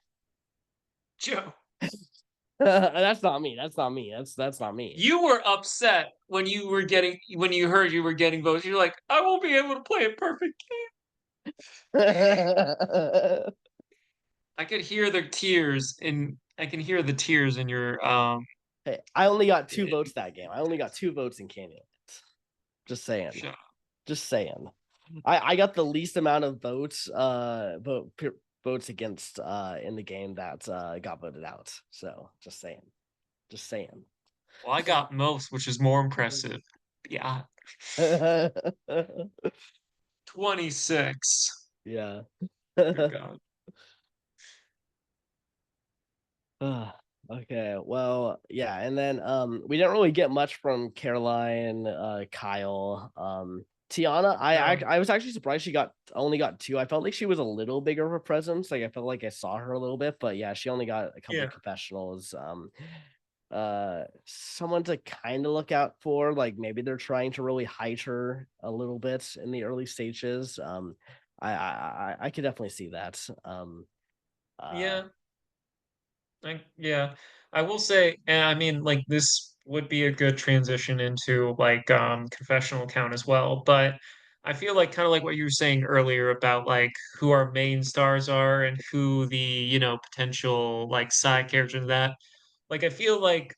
Speaker 3: Joe,
Speaker 2: That's not me. That's not me. That's not me.
Speaker 3: you were upset when you heard you were getting votes. You're like, I won't be able to play a perfect game. I could hear the tears in I can hear the tears in your
Speaker 2: Hey, I only got 2 votes that game. I only got 2 votes in Canyon. Just saying.
Speaker 3: shut
Speaker 2: Just saying. I got the least amount of votes votes against in the game that got voted out. So just saying. Just saying.
Speaker 3: Well, I got most, which is more impressive. Yeah.
Speaker 2: Yeah.
Speaker 3: 26.
Speaker 2: Yeah.
Speaker 3: Good God.
Speaker 2: Okay, well, yeah, and then we didn't really get much from Caroline, Kyle. Tiana,
Speaker 3: No.
Speaker 2: I was actually surprised she only got 2. I felt like she was a little bigger of a presence. Like I felt like I saw her a little bit, but yeah, she only got a couple
Speaker 3: Yeah.
Speaker 2: of confessionals. Someone to kind of look out for, like maybe they're trying to really hide her a little bit in the early stages. I could definitely see that. Uh,
Speaker 3: Yeah. Yeah. I will say, and I mean, like this would be a good transition into like confessional count as well. But I feel like kind of like what you were saying earlier about like who our main stars are and who the, potential like side characters in that. Like I feel like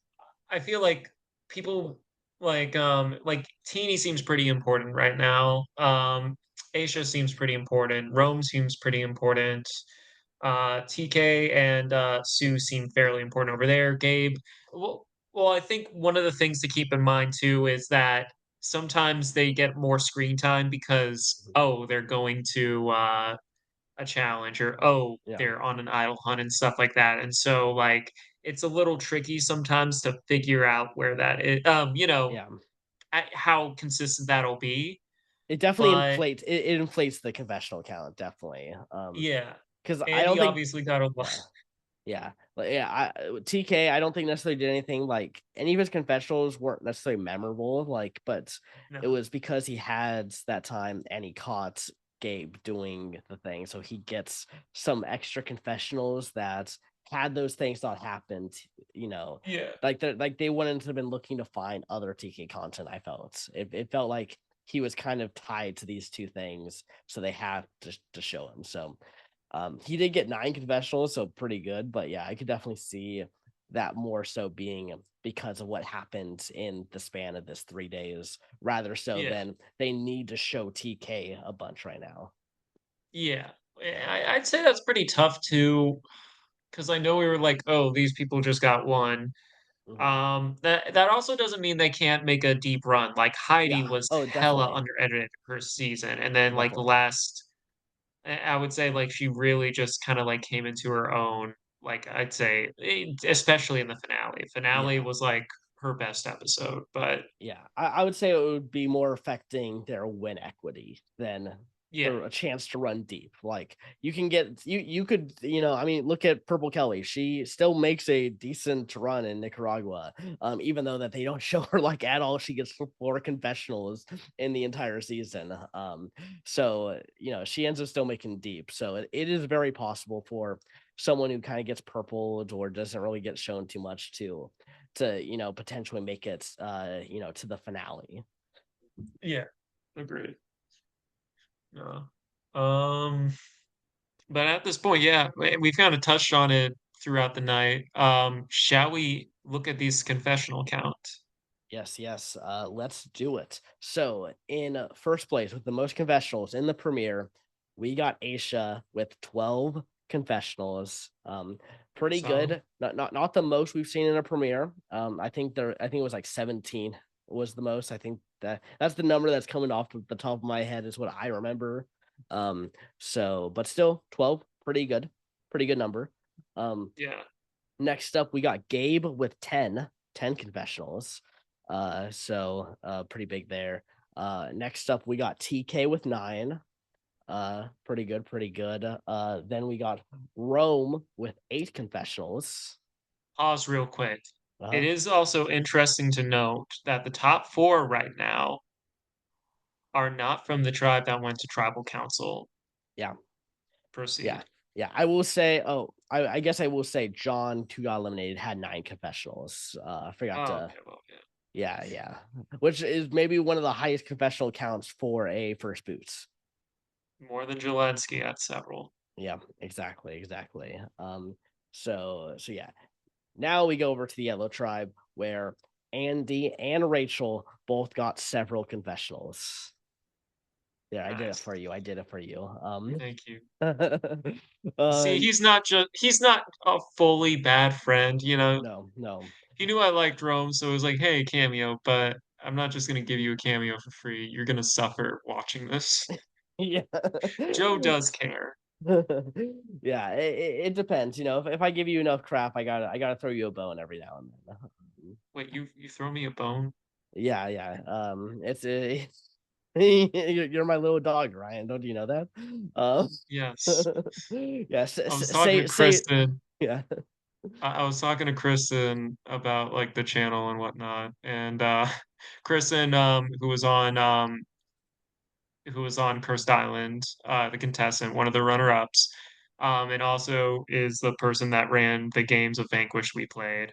Speaker 3: people like Teeny seems pretty important right now. Aisha seems pretty important. Rome seems pretty important. TK and Sue seem fairly important over there. Gabe, well, I think one of the things to keep in mind too is that sometimes they get more screen time because they're going to a challenge, or
Speaker 2: yeah,
Speaker 3: they're on an idle hunt and stuff like that. And so like it's a little tricky sometimes to figure out where that is,
Speaker 2: yeah.
Speaker 3: how consistent that'll be.
Speaker 2: It definitely
Speaker 3: But
Speaker 2: it inflates the confessional count, definitely.
Speaker 3: yeah,
Speaker 2: Because I
Speaker 3: and
Speaker 2: don't
Speaker 3: he
Speaker 2: think,
Speaker 3: obviously got a lot.
Speaker 2: yeah, yeah, TK, I don't think necessarily did anything, like any of his confessionals weren't necessarily memorable, like, but it
Speaker 3: No.
Speaker 2: was because he had that time and he caught Gabe doing the thing, so he gets some extra confessionals that, had those things not happened, you know,
Speaker 3: Yeah.
Speaker 2: like they wouldn't have been looking to find other TK content. I felt it felt like he was kind of tied to these 2 things, so they have to show him. So he did get 9 confessionals, so pretty good. But yeah, I could definitely see that more so being because of what happened in the span of this 3 days, rather so
Speaker 3: Yeah.
Speaker 2: than they need to show TK a bunch right now.
Speaker 3: Yeah. I'd say that's pretty tough too, because I know we were like, oh, these people just got one.
Speaker 2: Mhm.
Speaker 3: That also doesn't mean they can't make a deep run. Like Heidi
Speaker 2: Yeah.
Speaker 3: was
Speaker 2: Oh,
Speaker 3: hella
Speaker 2: definitely,
Speaker 3: under-edited her season, and then like the
Speaker 2: definitely.
Speaker 3: last, I would say like she really just kind of like came into her own. Like I'd say, especially in the finale. Finale
Speaker 2: Yeah.
Speaker 3: was like her best episode, but
Speaker 2: Yeah, I would say it would be more affecting their win equity than
Speaker 3: yeah,
Speaker 2: their a chance to run deep. Like you can get you could, I mean, look at Purple Kelly. She still makes a decent run in Nicaragua, even though that they don't show her like at all. She gets 4 confessionals in the entire season. So she ends up still making deep. So it is very possible for someone who kind of gets purpled or doesn't really get shown too much to potentially make it to the finale.
Speaker 3: yeah, agreed. No. Um, but at this point, yeah, we've kind of touched on it throughout the night. Shall we look at these confessional counts?
Speaker 2: Yes, yes. Let's do it. So, in first place with the most confessionals in the premiere, we got Aisha with 12 confessionals.
Speaker 3: Pretty
Speaker 2: Pretty
Speaker 3: solid.
Speaker 2: good. Not the most we've seen in a premiere. I think it was like 17 was the most. I think that's the number that's coming off the top of my head is what I remember. But still 12, pretty good. Pretty good number. Um,
Speaker 3: Yeah.
Speaker 2: Next up, we got Gabe with 10 confessionals. Pretty big there. Next up, we got TK with 9. Pretty good, pretty good. Then we got Rome with 8 confessionals.
Speaker 3: Pause real quick. It
Speaker 2: Uh-huh.
Speaker 3: is also interesting to note that the top 4 right now are not from the tribe that went to tribal council.
Speaker 2: Yeah, yeah,
Speaker 3: Proceed.
Speaker 2: yeah. I will say, I guess I will say John, who got eliminated, had 9 confessionals. I forgot
Speaker 3: Oh,
Speaker 2: to,
Speaker 3: okay, well, yeah.
Speaker 2: yeah, yeah. Which is maybe one of the highest confessional counts for a first boots.
Speaker 3: More than Zelensky at several.
Speaker 2: Yeah, exactly, exactly. So yeah. Now we go over to the Yellow Tribe where Andy and Rachel both got several confessionals. Yeah, I did it
Speaker 3: Nice.
Speaker 2: for you. I did it for you.
Speaker 3: Thank you.
Speaker 2: uh,
Speaker 3: See, he's not a fully bad friend, you know?
Speaker 2: no, no.
Speaker 3: He knew I liked Rome, so it was like, "Hey, cameo," but I'm not just gonna give you a cameo for free. You're gonna suffer watching this.
Speaker 2: Yeah.
Speaker 3: Joe does care.
Speaker 2: Yeah, it depends. If I give you enough crap, I gotta throw you a bone every now and then.
Speaker 3: Wait, you throw me a bone?
Speaker 2: Yeah, yeah. It's a you're my little dog, Ryan. Don't you know that?
Speaker 3: Yes.
Speaker 2: Yes.
Speaker 3: I was talking to
Speaker 2: Say,
Speaker 3: Kristen.
Speaker 2: yeah.
Speaker 3: I was talking to Kristen about like the channel and whatnot, and Kristen, who was on Cursed Island, the contestant, one of the runner-ups, and also is the person that ran the games of Vanquish we played.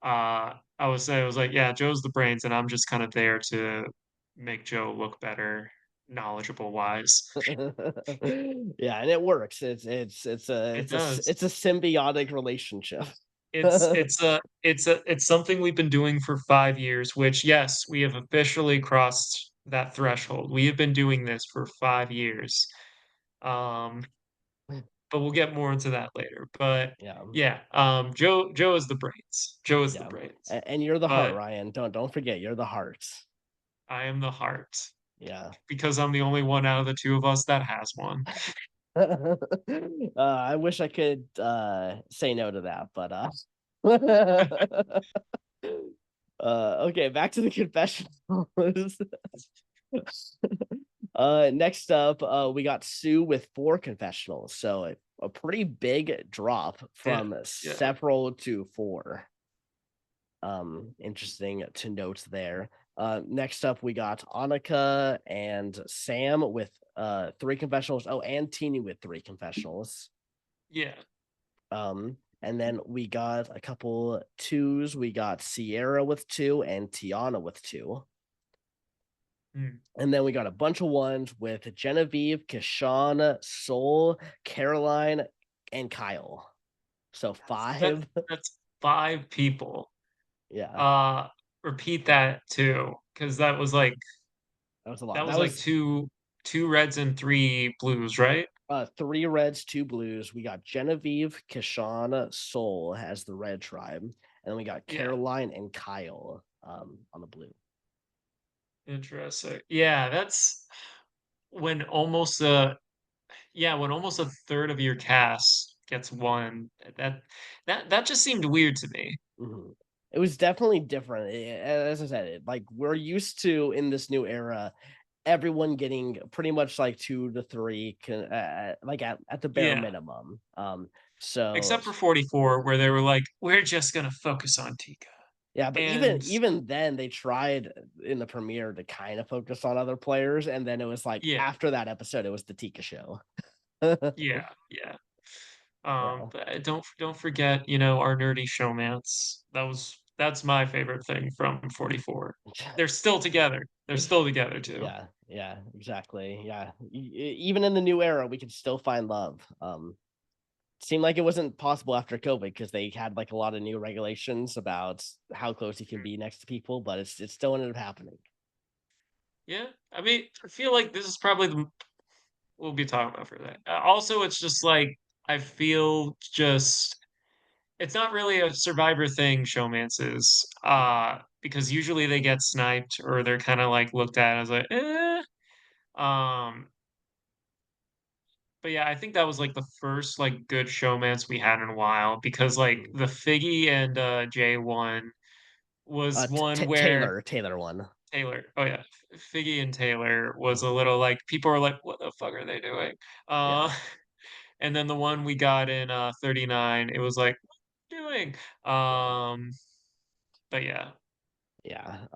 Speaker 3: I was like, yeah, Joe's the brains, and I'm just kind of there to make Joe look better, knowledgeable wise.
Speaker 2: Yeah, and it works.
Speaker 3: It does.
Speaker 2: It's a symbiotic relationship.
Speaker 3: It's something we've been doing for 5 years, which yes, we have officially crossed that threshold. We have been doing this for 5 years. Um, but we'll get more into that later. But
Speaker 2: Yeah,
Speaker 3: yeah, Joe is the brains. Joe is the
Speaker 2: yeah.
Speaker 3: brains.
Speaker 2: And you're the heart,
Speaker 3: But
Speaker 2: Ryan. Don't forget, you're the heart.
Speaker 3: I am the heart
Speaker 2: Yeah.
Speaker 3: because I'm the only one out of the two of us that has one.
Speaker 2: I wish I could say no to that, but okay, back to the confessionals. Next up, we got Sue with 4 confessionals, so a pretty big drop
Speaker 3: Yeah,
Speaker 2: from
Speaker 3: yeah,
Speaker 2: several to 4. Interesting to note there. Next up, we got Annika and Sam with 3 confessionals. Oh, and Teeny with 3 confessionals.
Speaker 3: yeah.
Speaker 2: And then we got a couple twos. We got Sierra with 2 and Tiana with 2.
Speaker 3: Mm.
Speaker 2: And then we got a bunch of ones with Genevieve, Kashawn, Soul, Caroline, and Kyle. So
Speaker 3: That
Speaker 2: 5.
Speaker 3: that's 5 people.
Speaker 2: Yeah,
Speaker 3: Uh, repeat that too, because
Speaker 2: that was a lot.
Speaker 3: that
Speaker 2: That
Speaker 3: was like
Speaker 2: was
Speaker 3: two reds and 3 blues, right?
Speaker 2: 3 reds, 2 blues. We got Genevieve, Kashawn, Soul as the red tribe. And then we got
Speaker 3: Yeah,
Speaker 2: Caroline and Kyle on the blue.
Speaker 3: interesting. Yeah, that's when almost a when almost a third of your cast gets one. That just seemed weird to me.
Speaker 2: Mhm. It was definitely different. As I said, like we're used to in this new era, everyone getting pretty much like 2 to 3, like at the bare
Speaker 3: Yeah,
Speaker 2: minimum. So
Speaker 3: except for 44, where they were like, "We're just gonna focus on Tika,"
Speaker 2: yeah, but even
Speaker 3: and
Speaker 2: even then, they tried in the premiere to kind of focus on other players, and then it was like
Speaker 3: yeah,
Speaker 2: after that episode, it was the Tika show.
Speaker 3: yeah, yeah.
Speaker 2: Yeah.
Speaker 3: But don't forget, our nerdy showmance. That's my favorite thing from 44. They're still together. They're still together too.
Speaker 2: Yeah, yeah, exactly. Yeah. Even in the new era, we can still find love. seemed like it wasn't possible after COVID because they had like a lot of new regulations about how close you can
Speaker 3: Mm.
Speaker 2: be next to people, but it still ended up happening.
Speaker 3: Yeah, I mean, I feel like this is probably the we'll be talking about for that. Also, it's just like I feel just it's not really a survivor thing, showmances,
Speaker 2: Yeah.
Speaker 3: because usually they get sniped or they're kind of like looked at as like, eh. Um, but yeah, I think that was like the first like good showmance we had in a while because like
Speaker 2: Mhm.
Speaker 3: the Figgy and J one was one where
Speaker 2: Taylor one.
Speaker 3: Taylor, oh yeah, Figgy and Taylor was a
Speaker 2: Mhm.
Speaker 3: little like people are like, what the fuck are they doing?
Speaker 2: Yeah.
Speaker 3: Uh, and then the one we got in 39, it was like, what are you doing?
Speaker 2: Yeah.
Speaker 3: But yeah,
Speaker 2: Yeah.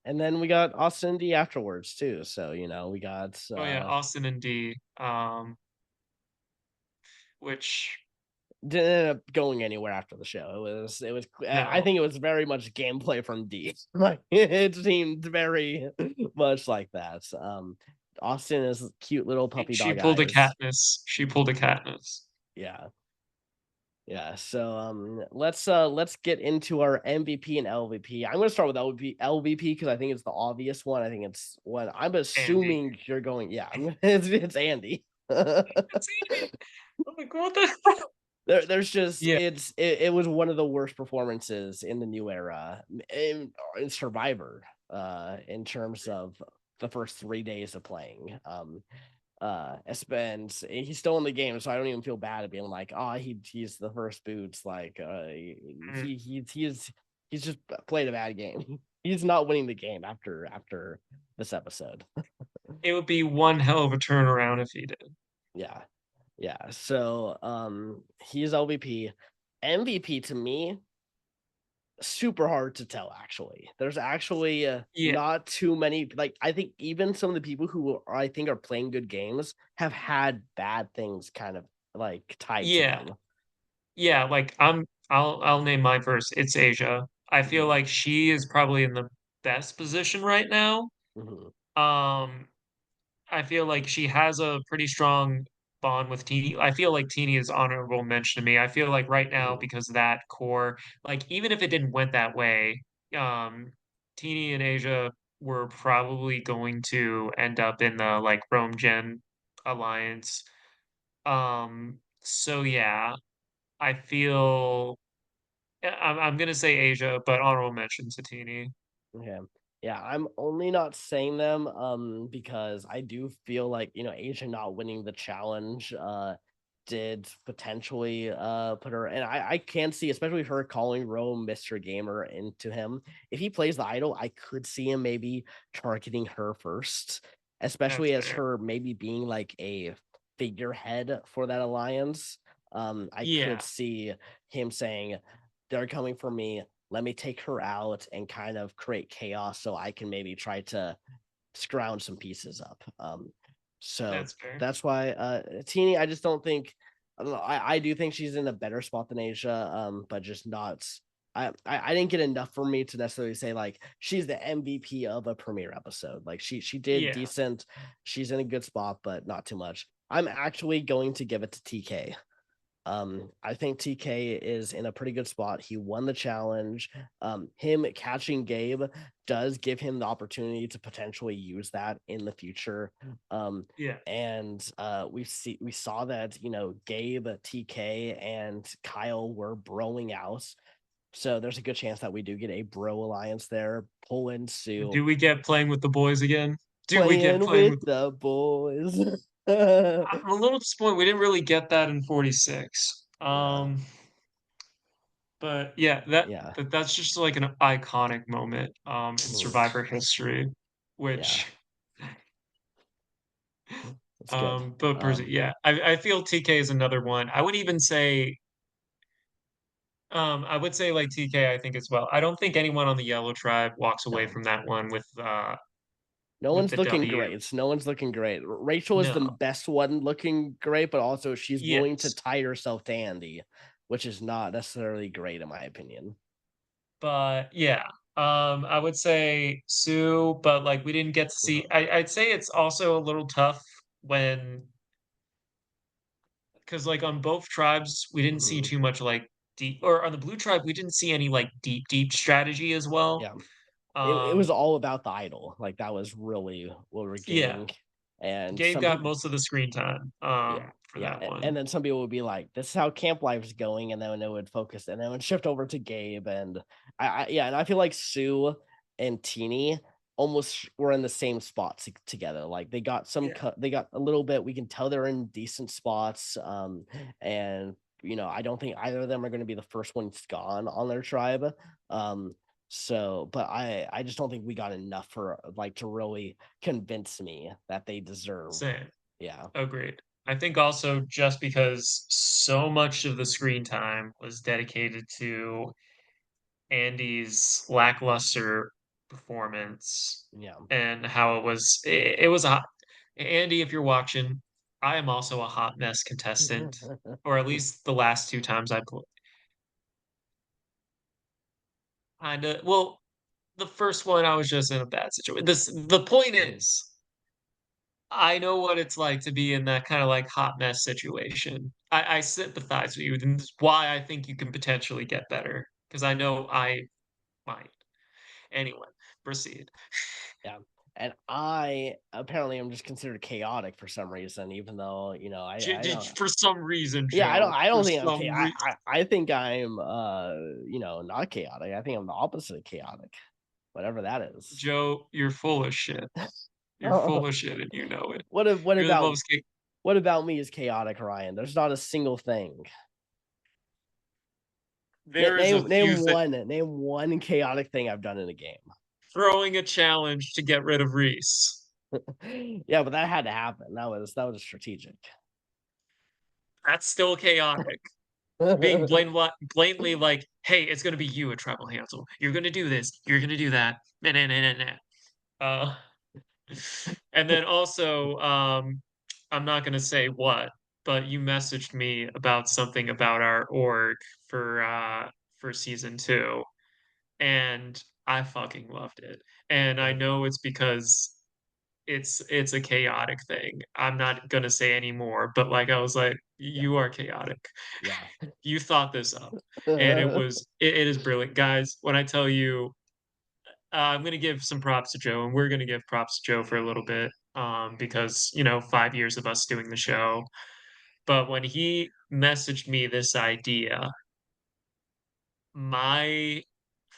Speaker 2: And then we got Austin D afterwards too. So, we got
Speaker 3: oh yeah, Austin and D, which
Speaker 2: didn't end up going anywhere after the show. I
Speaker 3: no,
Speaker 2: think it was very much gameplay from D. Like it seemed very much like that. Austin is cute little puppy
Speaker 3: she
Speaker 2: dog
Speaker 3: pulled a
Speaker 2: eyes.
Speaker 3: Katniss. She pulled a Katniss.
Speaker 2: Yeah. Yeah. So let's get into our MVP and LVP. I'm gonna start with LVP because I think it's the obvious one. I think it's what I'm
Speaker 3: Andy.
Speaker 2: assuming you're going. Yeah, it's Andy.
Speaker 3: It's Andy. I'm like, what the?
Speaker 2: There's just
Speaker 3: Yeah,
Speaker 2: it was one of the worst performances in the new era in Survivor, in terms of the first 3 days of playing. Spence, he's still in the game, so I don't even feel bad at being like, oh, he's the first boots. Like,
Speaker 3: mm,
Speaker 2: he's just played a bad game. He's not winning the game after this episode.
Speaker 3: it would be one hell of a turnaround if he did.
Speaker 2: Yeah. Yeah. So he's LVP. MVP to me, super hard to tell actually. There's actually
Speaker 3: Yeah,
Speaker 2: not too many, like I think even some of the people who I think are playing good games have had bad things kind of like tied to
Speaker 3: yeah,
Speaker 2: them.
Speaker 3: yeah. Like I'll name mine first. It's Asia. I feel
Speaker 2: Mhm,
Speaker 3: like she is probably in the best position right now.
Speaker 2: mhm,
Speaker 3: Um, I feel like she has a pretty strong bond with Teeny. I feel like Teeny is honorable mention to me. I feel like right now
Speaker 2: mhm,
Speaker 3: because of that core, like even if it didn't went that way, Teeny and Asia were probably going to end up in the like Rome Gen alliance. So yeah, I feel I'm gonna say Asia, but honorable mention to Teeny.
Speaker 2: okay. Yeah, I'm only not saying them because I do feel like, Asia not winning the challenge did potentially put her, and I can see especially her calling Rome Mr. Gamer into him. If he plays the idol, I could see him maybe targeting her first,
Speaker 3: That's
Speaker 2: especially as
Speaker 3: fair.
Speaker 2: her maybe being like a figurehead for that alliance. I could
Speaker 3: Yeah,
Speaker 2: see him saying, they're coming for me, let me take her out and kind of create chaos so I can maybe try to scrounge some pieces up. So
Speaker 3: that's fair.
Speaker 2: that's why Teeny, I just don't think, I don't know, I do think she's in a better spot than Asia, but just not. I didn't get enough for me to necessarily say like she's the MVP of a premiere episode. Like she did
Speaker 3: Yeah.
Speaker 2: decent, she's in a good spot, but not too much. I'm actually going to give it to TK. I think TK is in a pretty good spot. He won the challenge. Him catching Gabe does give him the opportunity to potentially use that in the future. Um,
Speaker 3: Yeah.
Speaker 2: and we saw that Gabe, TK, and Kyle were broing out. So there's a good chance that we do get a bro alliance there. Pull in Sue,
Speaker 3: Do we get playing with the boys again? Do we get
Speaker 2: playing
Speaker 3: playing
Speaker 2: with
Speaker 3: with
Speaker 2: the boys.
Speaker 3: I'm a little disappointed we didn't really get that in 46.
Speaker 2: Yeah,
Speaker 3: But yeah, that,
Speaker 2: yeah,
Speaker 3: that's just like an iconic moment in
Speaker 2: mhm,
Speaker 3: Survivor history,
Speaker 2: yeah.
Speaker 3: which
Speaker 2: It's good.
Speaker 3: but yeah, I feel TK is another one. I would say like TK, I think as well. I don't think anyone on the Yellow Tribe walks away
Speaker 2: No.
Speaker 3: from that one
Speaker 2: No
Speaker 3: with
Speaker 2: one's
Speaker 3: the
Speaker 2: looking
Speaker 3: W.
Speaker 2: great. No one's looking great. Rachel is the
Speaker 3: No.
Speaker 2: best one looking great, but also she's willing to
Speaker 3: Yes.
Speaker 2: tie herself to Andy, which is not necessarily great in my opinion.
Speaker 3: But yeah, I would say Sue, but like we didn't get to see.
Speaker 2: Mhm.
Speaker 3: I'd say it's also a little tough when because like on both tribes, we didn't see
Speaker 2: Mhm.
Speaker 3: too much like deep, or on the blue tribe, we didn't see any like deep strategy as well.
Speaker 2: Yeah. It was
Speaker 3: Um,
Speaker 2: all about the idol. Like that was really what we're
Speaker 3: yeah,
Speaker 2: getting. And
Speaker 3: Gabe
Speaker 2: some
Speaker 3: got
Speaker 2: people,
Speaker 3: most of the screen time
Speaker 2: yeah,
Speaker 3: for
Speaker 2: yeah.
Speaker 3: that one.
Speaker 2: And then some people would be like, "This is how camp life's going," and then it would focus, and then it would shift over to Gabe. And yeah, and I feel like Sue and Teeny almost were in the same spots together. Like they got some
Speaker 3: Yeah,
Speaker 2: cut, they got a little bit. We can tell they're in decent spots. And I don't think either of them are going to be the first ones gone on their tribe. Um, but I just don't think we got enough for like to really convince me that they deserve.
Speaker 3: same.
Speaker 2: Yeah.
Speaker 3: Agreed. I think also just because so much of the screen time was dedicated to Andy's lackluster performance
Speaker 2: Yeah.
Speaker 3: and how it was a Andy, if you're watching, I am also a hot mess contestant, or at least the last two times I played. Kinda, well, the first one I was just in a bad situation. The point is, I know what it's like to be in that kind of like hot mess situation. I sympathize with you, and this is why I think you can potentially get better because I know I might. Anyway, proceed.
Speaker 2: Yeah. And I apparently am just considered chaotic for some reason, even though, I don't.
Speaker 3: For some reason,
Speaker 2: Yeah, I don't
Speaker 3: Joe.
Speaker 2: I
Speaker 3: For
Speaker 2: don't think I'm
Speaker 3: some
Speaker 2: chaotic.
Speaker 3: reason,
Speaker 2: I think I'm not chaotic. I think I'm the opposite of chaotic, whatever that is.
Speaker 3: Joe, you're full of shit. You're full of shit, and you know it.
Speaker 2: What if what
Speaker 3: You're the
Speaker 2: about
Speaker 3: most.
Speaker 2: what about me is chaotic, Ryan? There's not a single thing.
Speaker 3: There is a few things.
Speaker 2: Name one chaotic thing I've done in a game.
Speaker 3: Throwing a challenge to get rid of Reese.
Speaker 2: Yeah, but that had to happen. That was strategic.
Speaker 3: That's still chaotic. Being blatantly like, hey, it's gonna be you at Tribal Hansel. You're gonna do this. You're gonna do that. Nah, nah, nah, nah, nah. And then also, I'm not gonna say what, but you messaged me about something about our org for season two, and I fucking loved it. And I know it's because it's a chaotic thing. I'm not gonna say any more, but like I was like,
Speaker 2: Yeah,
Speaker 3: you are chaotic.
Speaker 2: yeah.
Speaker 3: You thought this up, and it is brilliant, guys. When I tell you, I'm gonna give some props to Joe, and we're gonna give props to Joe for a little bit, because 5 years of us doing the show. But when he messaged me this idea, my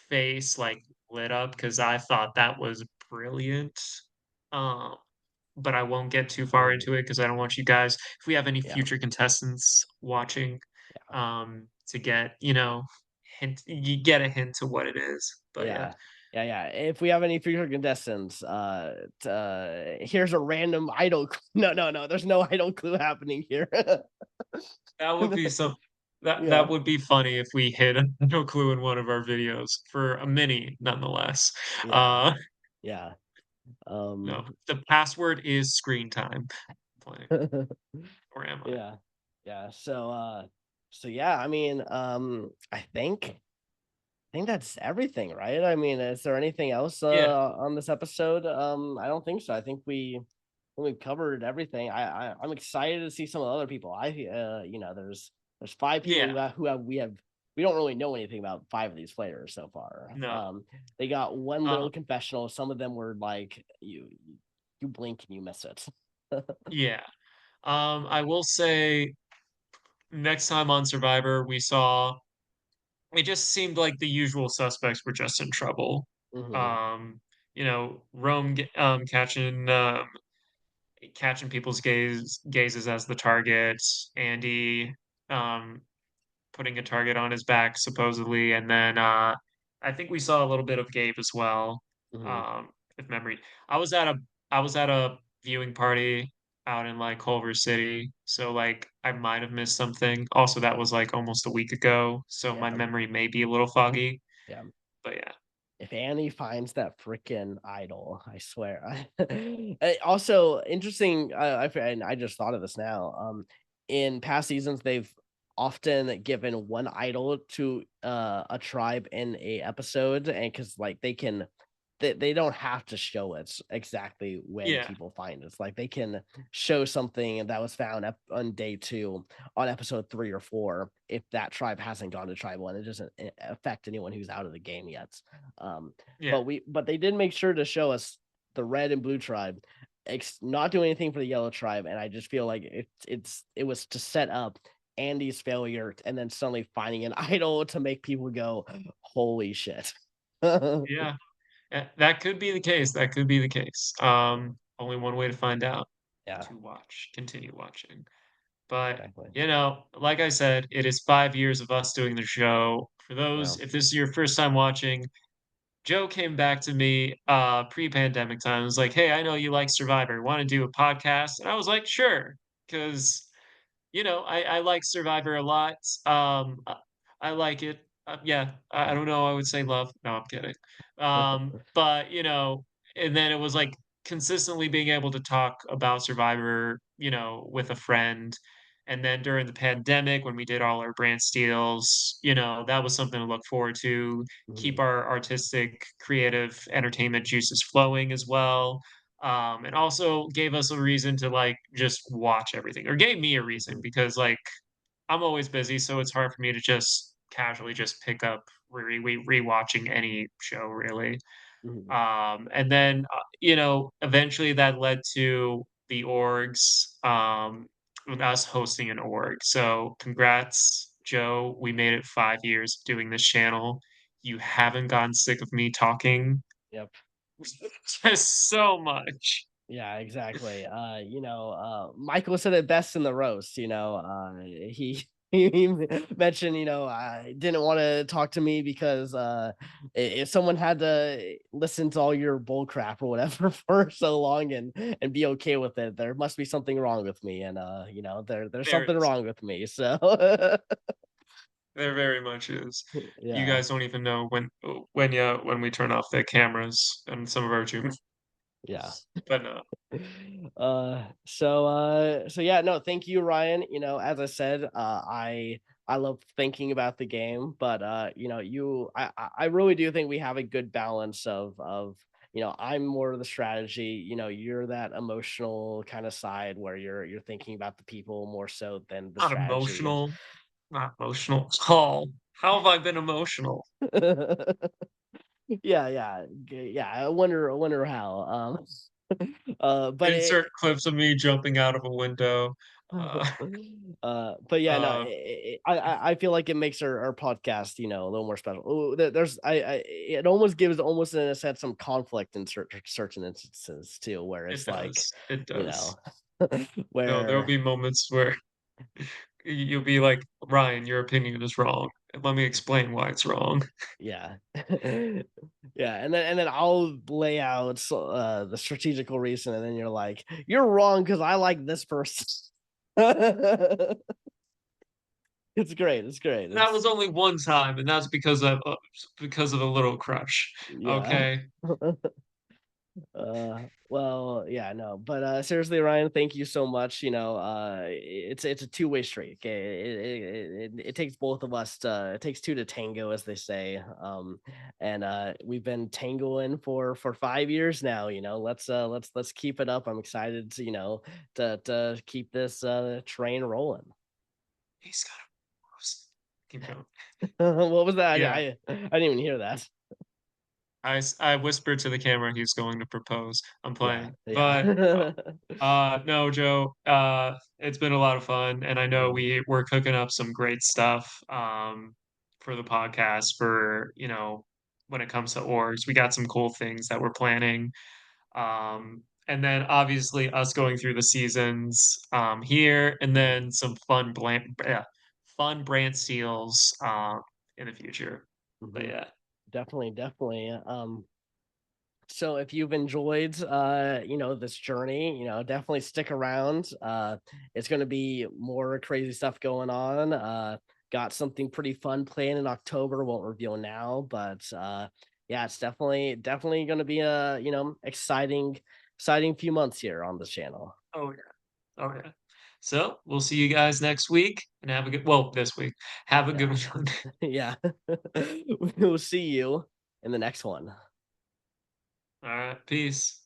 Speaker 3: face like lit up because I thought that was brilliant. Um, but I won't get too far
Speaker 2: Mhm.
Speaker 3: into it because I don't want you guys, if we have any
Speaker 2: Yeah,
Speaker 3: future contestants watching,
Speaker 2: yeah,
Speaker 3: to get, hint, you get a hint to what it is. But yeah,
Speaker 2: yeah, yeah, yeah. If we have any future contestants, here's a random idol. No, no, no. There's no idol clue happening here.
Speaker 3: that would be some that
Speaker 2: Yeah,
Speaker 3: would be funny if we hit a no clue in one of our videos for a mini nonetheless.
Speaker 2: yeah,
Speaker 3: Uh
Speaker 2: yeah.
Speaker 3: no,
Speaker 2: Um,
Speaker 3: the password is screen time. Playing. Or am I?
Speaker 2: yeah, yeah. So yeah. I mean, I think that's everything, right? I mean, is there anything else
Speaker 3: Yeah,
Speaker 2: on this episode? I don't think so. I think we've covered everything. I'm excited to see some of the other people. There's five people
Speaker 3: yeah,
Speaker 2: we don't really know anything about five of these players so far.
Speaker 3: no.
Speaker 2: They got one
Speaker 3: Uh,
Speaker 2: little confessional. Some of them were like you blink and you miss it.
Speaker 3: yeah. I will say next time on Survivor, we saw it just seemed like the usual suspects were just in trouble.
Speaker 2: Hmm.
Speaker 3: Um, Rome catching people's gazes as the target, Andy um putting a target on his back supposedly, and then I think we saw a little bit of Gabe as well.
Speaker 2: Hmm.
Speaker 3: Um, if memory, I was at a I was at a viewing party out in like Culver City, so like I might have missed something. Also, that was like almost a week ago, so my
Speaker 2: Yeah,
Speaker 3: memory may be a little foggy.
Speaker 2: yeah.
Speaker 3: But yeah,
Speaker 2: If Annie finds that freaking idol, I swear. Also, interesting. And I just thought of this now. In past seasons, they've often given one idol to a tribe in a episode, and because like they can they don't have to show it exactly when
Speaker 3: Yeah.
Speaker 2: people find it. It's like they can show something that was found on day 2 on episode 3 or 4 if that tribe hasn't gone to tribal and it doesn't affect anyone who's out of the game yet. Um,
Speaker 3: Yeah.
Speaker 2: but they did make sure to show us the red and blue tribe, not doing anything for the yellow tribe, and I just feel like it was to set up Andy's failure and then suddenly finding an idol to make people go, holy shit.
Speaker 3: Yeah. That could be the case. That could be the case. Only one way to find out,
Speaker 2: Yeah,
Speaker 3: to watch, continue watching. But,
Speaker 2: exactly.
Speaker 3: like I said, it is 5 years of us doing the show. For
Speaker 2: Yeah.
Speaker 3: those, if this is your first time watching, Joe came back to me pre-pandemic time. Was like, "Hey, I know you like Survivor. Want to do a podcast?" And I was like, "Sure," because I like Survivor a lot. I like it. Yeah, I don't know. I would say love. No, I'm kidding. But and then it was like consistently being able to talk about Survivor, with a friend. And then during the pandemic, when we did all our brand steals, that was something to look forward to. Keep
Speaker 2: Mhm,
Speaker 3: our artistic, creative, entertainment juices flowing as well. And also gave us a reason to like just watch everything, or gave me a reason
Speaker 2: mhm,
Speaker 3: because like I'm always busy, so it's hard for me to just casually just pick up rewatching any show really.
Speaker 2: mhm.
Speaker 3: And then eventually that led to the orgs, with us hosting an org. So congrats, Joe. We made it 5 years doing this channel. You haven't gotten sick of me talking
Speaker 2: Yep.
Speaker 3: just so much.
Speaker 2: Yeah, exactly. Michael said it best in the roast, he he mentioned, didn't want to talk to me because if someone had to listen to all your bull crap or whatever for so long and be okay with it, there must be something wrong with me. And there's
Speaker 3: There
Speaker 2: something
Speaker 3: is.
Speaker 2: wrong with me. So
Speaker 3: There very much is. You
Speaker 2: yeah.
Speaker 3: guys don't even know when we turn off the cameras and some of our Zoom,
Speaker 2: Yeah.
Speaker 3: but no.
Speaker 2: So yeah, no, thank you, Ryan. As I said, I love thinking about the game, but I really do think we have a good balance of I'm more of the strategy, you're that emotional kind of side where you're thinking about the people more so than the
Speaker 3: Not
Speaker 2: strategy.
Speaker 3: emotional. Not emotional. Oh, how have I been emotional?
Speaker 2: Yeah, yeah, yeah. I wonder how. But it,
Speaker 3: Insert clips of me jumping out of a window. Uh,
Speaker 2: but yeah, no,
Speaker 3: uh,
Speaker 2: I feel like it makes our podcast, a little more special. Oh, there's it almost gives almost in a sense some conflict in certain instances too, where
Speaker 3: it
Speaker 2: it's like,
Speaker 3: does. It
Speaker 2: you
Speaker 3: does.
Speaker 2: know,
Speaker 3: No, there will
Speaker 2: where
Speaker 3: be moments where you'll be like, Ryan, your opinion is wrong. Let me explain why it's wrong.
Speaker 2: yeah, yeah, and then I'll lay out the strategical reason, and then you're like, you're wrong because I like this person. It's great. It's great.
Speaker 3: That was
Speaker 2: It's
Speaker 3: only one time, and that's because of a little crush.
Speaker 2: yeah.
Speaker 3: Okay.
Speaker 2: Well, yeah, no, but seriously, Ryan, thank you so much. It's a two-way street. Okay, it takes both of us to it takes two to tango, as they say. And we've been tangoing for 5 years now. Let's keep it up. I'm excited to to keep this train rolling.
Speaker 3: He's got a rose. Keep going.
Speaker 2: What was that?
Speaker 3: Yeah.
Speaker 2: I didn't even hear that.
Speaker 3: I whispered to the camera he's going to propose. I'm
Speaker 2: Yeah,
Speaker 3: playing. But
Speaker 2: yeah.
Speaker 3: no, Joe, it's been a lot of fun, and I know we're cooking up some great stuff for the podcast for, when it comes to orgs. We got some cool things that we're planning. And then obviously us going through the seasons here, and
Speaker 2: Mhm,
Speaker 3: then some fun brand steals in the future. But
Speaker 2: mhm.
Speaker 3: yeah,
Speaker 2: Definitely, definitely. So if you've enjoyed this journey, definitely stick around. It's gonna be more crazy stuff going on. Got something pretty fun planned in October, won't reveal now, but yeah, it's definitely gonna be a exciting few months here on the channel.
Speaker 3: oh yeah, oh yeah. So we'll see you guys next week, and have a good, well, this week. Have a good
Speaker 2: Yeah.
Speaker 3: one.
Speaker 2: Yeah. We'll see you in the next one.
Speaker 3: All right, peace.